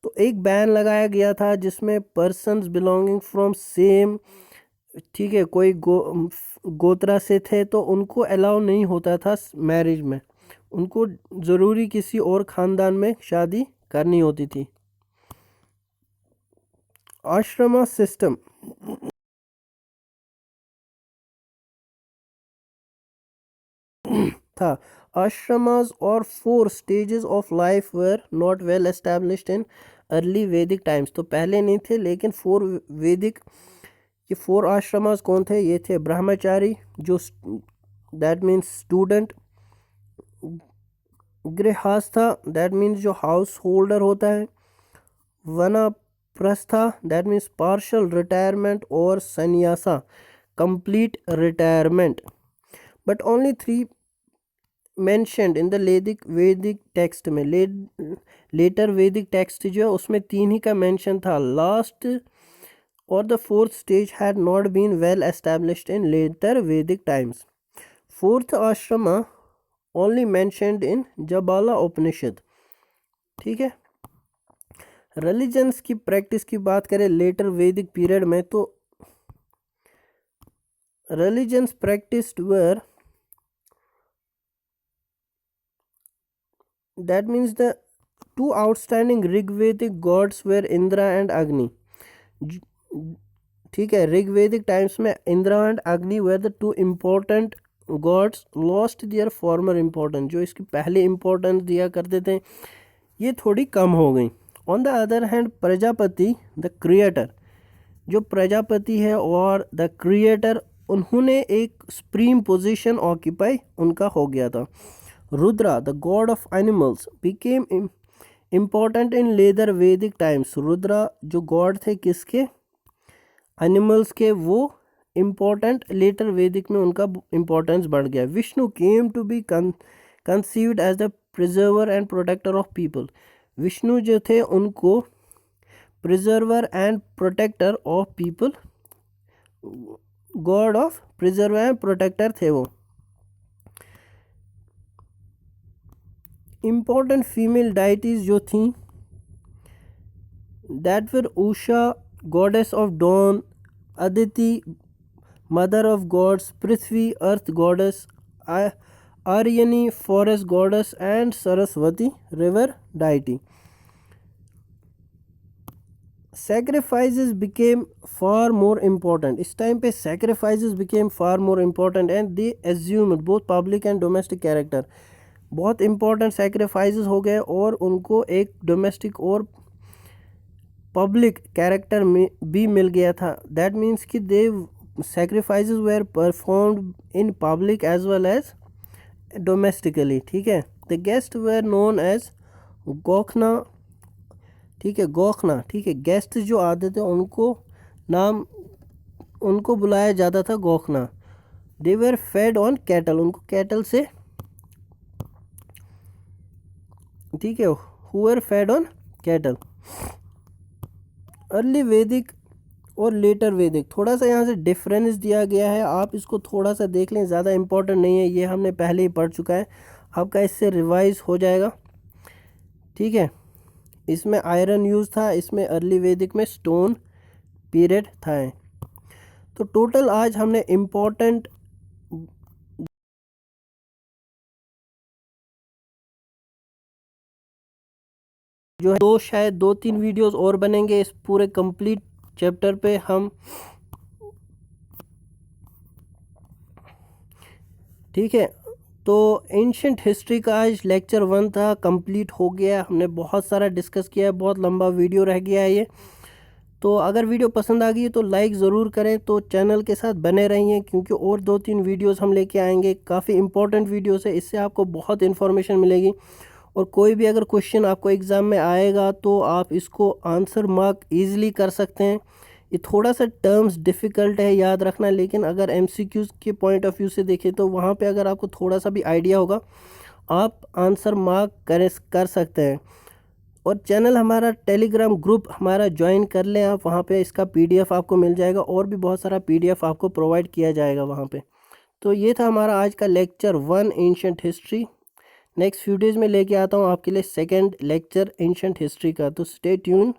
तो एक ban लगाया गया था जिसमें persons belonging from same, ठीक है, कोई गोत्रा से थे तो उनको अलाउ नहीं होता था मैरिज में, उनको ज़रूरी किसी और ख़ानदान में शादी करनी होती थी। आश्रमा सिस्टम था। आश्रमास और 4 stages of life were not well established in early वैदिक टाइम्स, तो पहले नहीं थे, लेकिन 4 वैदिक, ये 4 आश्रमास कौन थे? ये थे ब्रह्मचारी, जो that means student, grihastha that means जो हाउस होल्डर होता है, vanaprastha that means partial retirement, और sannyasa complete retirement. But only 3 mentioned in the Vedic text में, लेटर वैदिक टेक्स्ट जो है उसमें 3 ही का मेंशन था। लास्ट और the 4th stage had not been well established in later Vedic times. 4th ashrama only mentioned in Jabala Upanishad, ठीक है। रिलीजन्स की प्रैक्टिस की बात करें लेटर वैदिक पीरियड में, तो religions practised were, that means the 2 outstanding Rigvedic gods were Indira and अग्नि, ठीक है। ऋग्वेदिक टाइम्स में इंद्रा एंड अग्नि were the 2 important gods, lost their former importance, जो इसकी पहले इम्पोर्टेंस दिया करते थे ये थोड़ी कम हो गई। On the other hand Prajapati the creator, जो प्रजापति है और द क्रिएटर, उन्होंने एक सुप्रीम पोजीशन ऑक्यूपाई उनका हो गया था। Rudra the God of animals became important in leather वैदिक टाइम्स, रुद्रा जो गॉड थे किसके? एनिमल्स के, वो इम्पोर्टेंट लेटर वैदिक में उनका इम्पोर्टेंस बढ़ गया। Vishnu came to be conceived as the preserver and protector of people, Vishnu जो थे उनको preserver and protector of people, god of preserver and protector थे वो। इम्पोर्टेंट फीमेल डाइटीज जो थी that were Usha goddess of dawn, Aditi mother of gods, Prithvi earth goddess, Aranyani forest goddess and Saraswati river deity. Sacrifices became far more important, इस time पे sacrifices became far more important and they assumed both public and domestic character, बहुत important sacrifices हो गए और उनको एक domestic और public character में भी मिल गया था। that means कि they sacrifices were performed in public as well as domestically, ठीक है। the guests were known as गोखना, ठीक है, गोखना, ठीक है। गेस्ट जो आते थे उनको नाम, उनको बुलाया जाता था गोखना। दे वर फेड ऑन कैटल, उनको कैटल से, ठीक है, who were fade on cattle. Early वैदिक और लेटर वैदिक, थोड़ा सा यहाँ से डिफरेंस दिया गया है, आप इसको थोड़ा सा देख लें, ज़्यादा इम्पोर्टेंट नहीं है, ये हमने पहले ही पढ़ चुका है। आपका इससे रिवाइज हो जाएगा। ठीक है, इसमें आयरन यूज़ था, इसमें अर्ली वैदिक में स्टोन पीरियड था। तो टोटल आज हमने इम्पोर्टेंट जो है तो शायद 2-3 वीडियोस और बनेंगे इस पूरे कंप्लीट चैप्टर पे हम। ठीक है, तो एंशंट हिस्ट्री का आज लेक्चर 1 था, कंप्लीट हो गया। हमने बहुत सारा डिस्कस किया है, बहुत लंबा वीडियो रह गया है ये। तो अगर वीडियो पसंद आ गई तो लाइक ज़रूर करें, तो चैनल के साथ बने रहिए क्योंकि और 2-3 वीडियोस हम लेके आएंगे। काफ़ी इंपॉर्टेंट वीडियोस है, इससे आपको बहुत इन्फॉर्मेशन मिलेगी। और कोई भी अगर क्वेश्चन आपको एग्ज़ाम में आएगा तो आप इसको आंसर मार्क ईज़िली कर सकते हैं। ये थोड़ा सा टर्म्स डिफ़िकल्ट है याद रखना, लेकिन अगर एमसीक्यूज़ के पॉइंट ऑफ व्यू से देखें तो वहाँ पे अगर आपको थोड़ा सा भी आइडिया होगा आप आंसर मार्क कर सकते हैं। और चैनल हमारा टेलीग्राम ग्रुप हमारा ज्वाइन कर लें आप, वहाँ पे इसका पीडीएफ आपको मिल जाएगा और भी बहुत सारा पीडीएफ आपको प्रोवाइड किया जाएगा वहाँ पे। तो ये था हमारा आज का lecture 1 ancient history. Next few days में लेके आता हूँ आपके लिए सेकंड लेक्चर एंशंट हिस्ट्री का, तो स्टे ट्यून।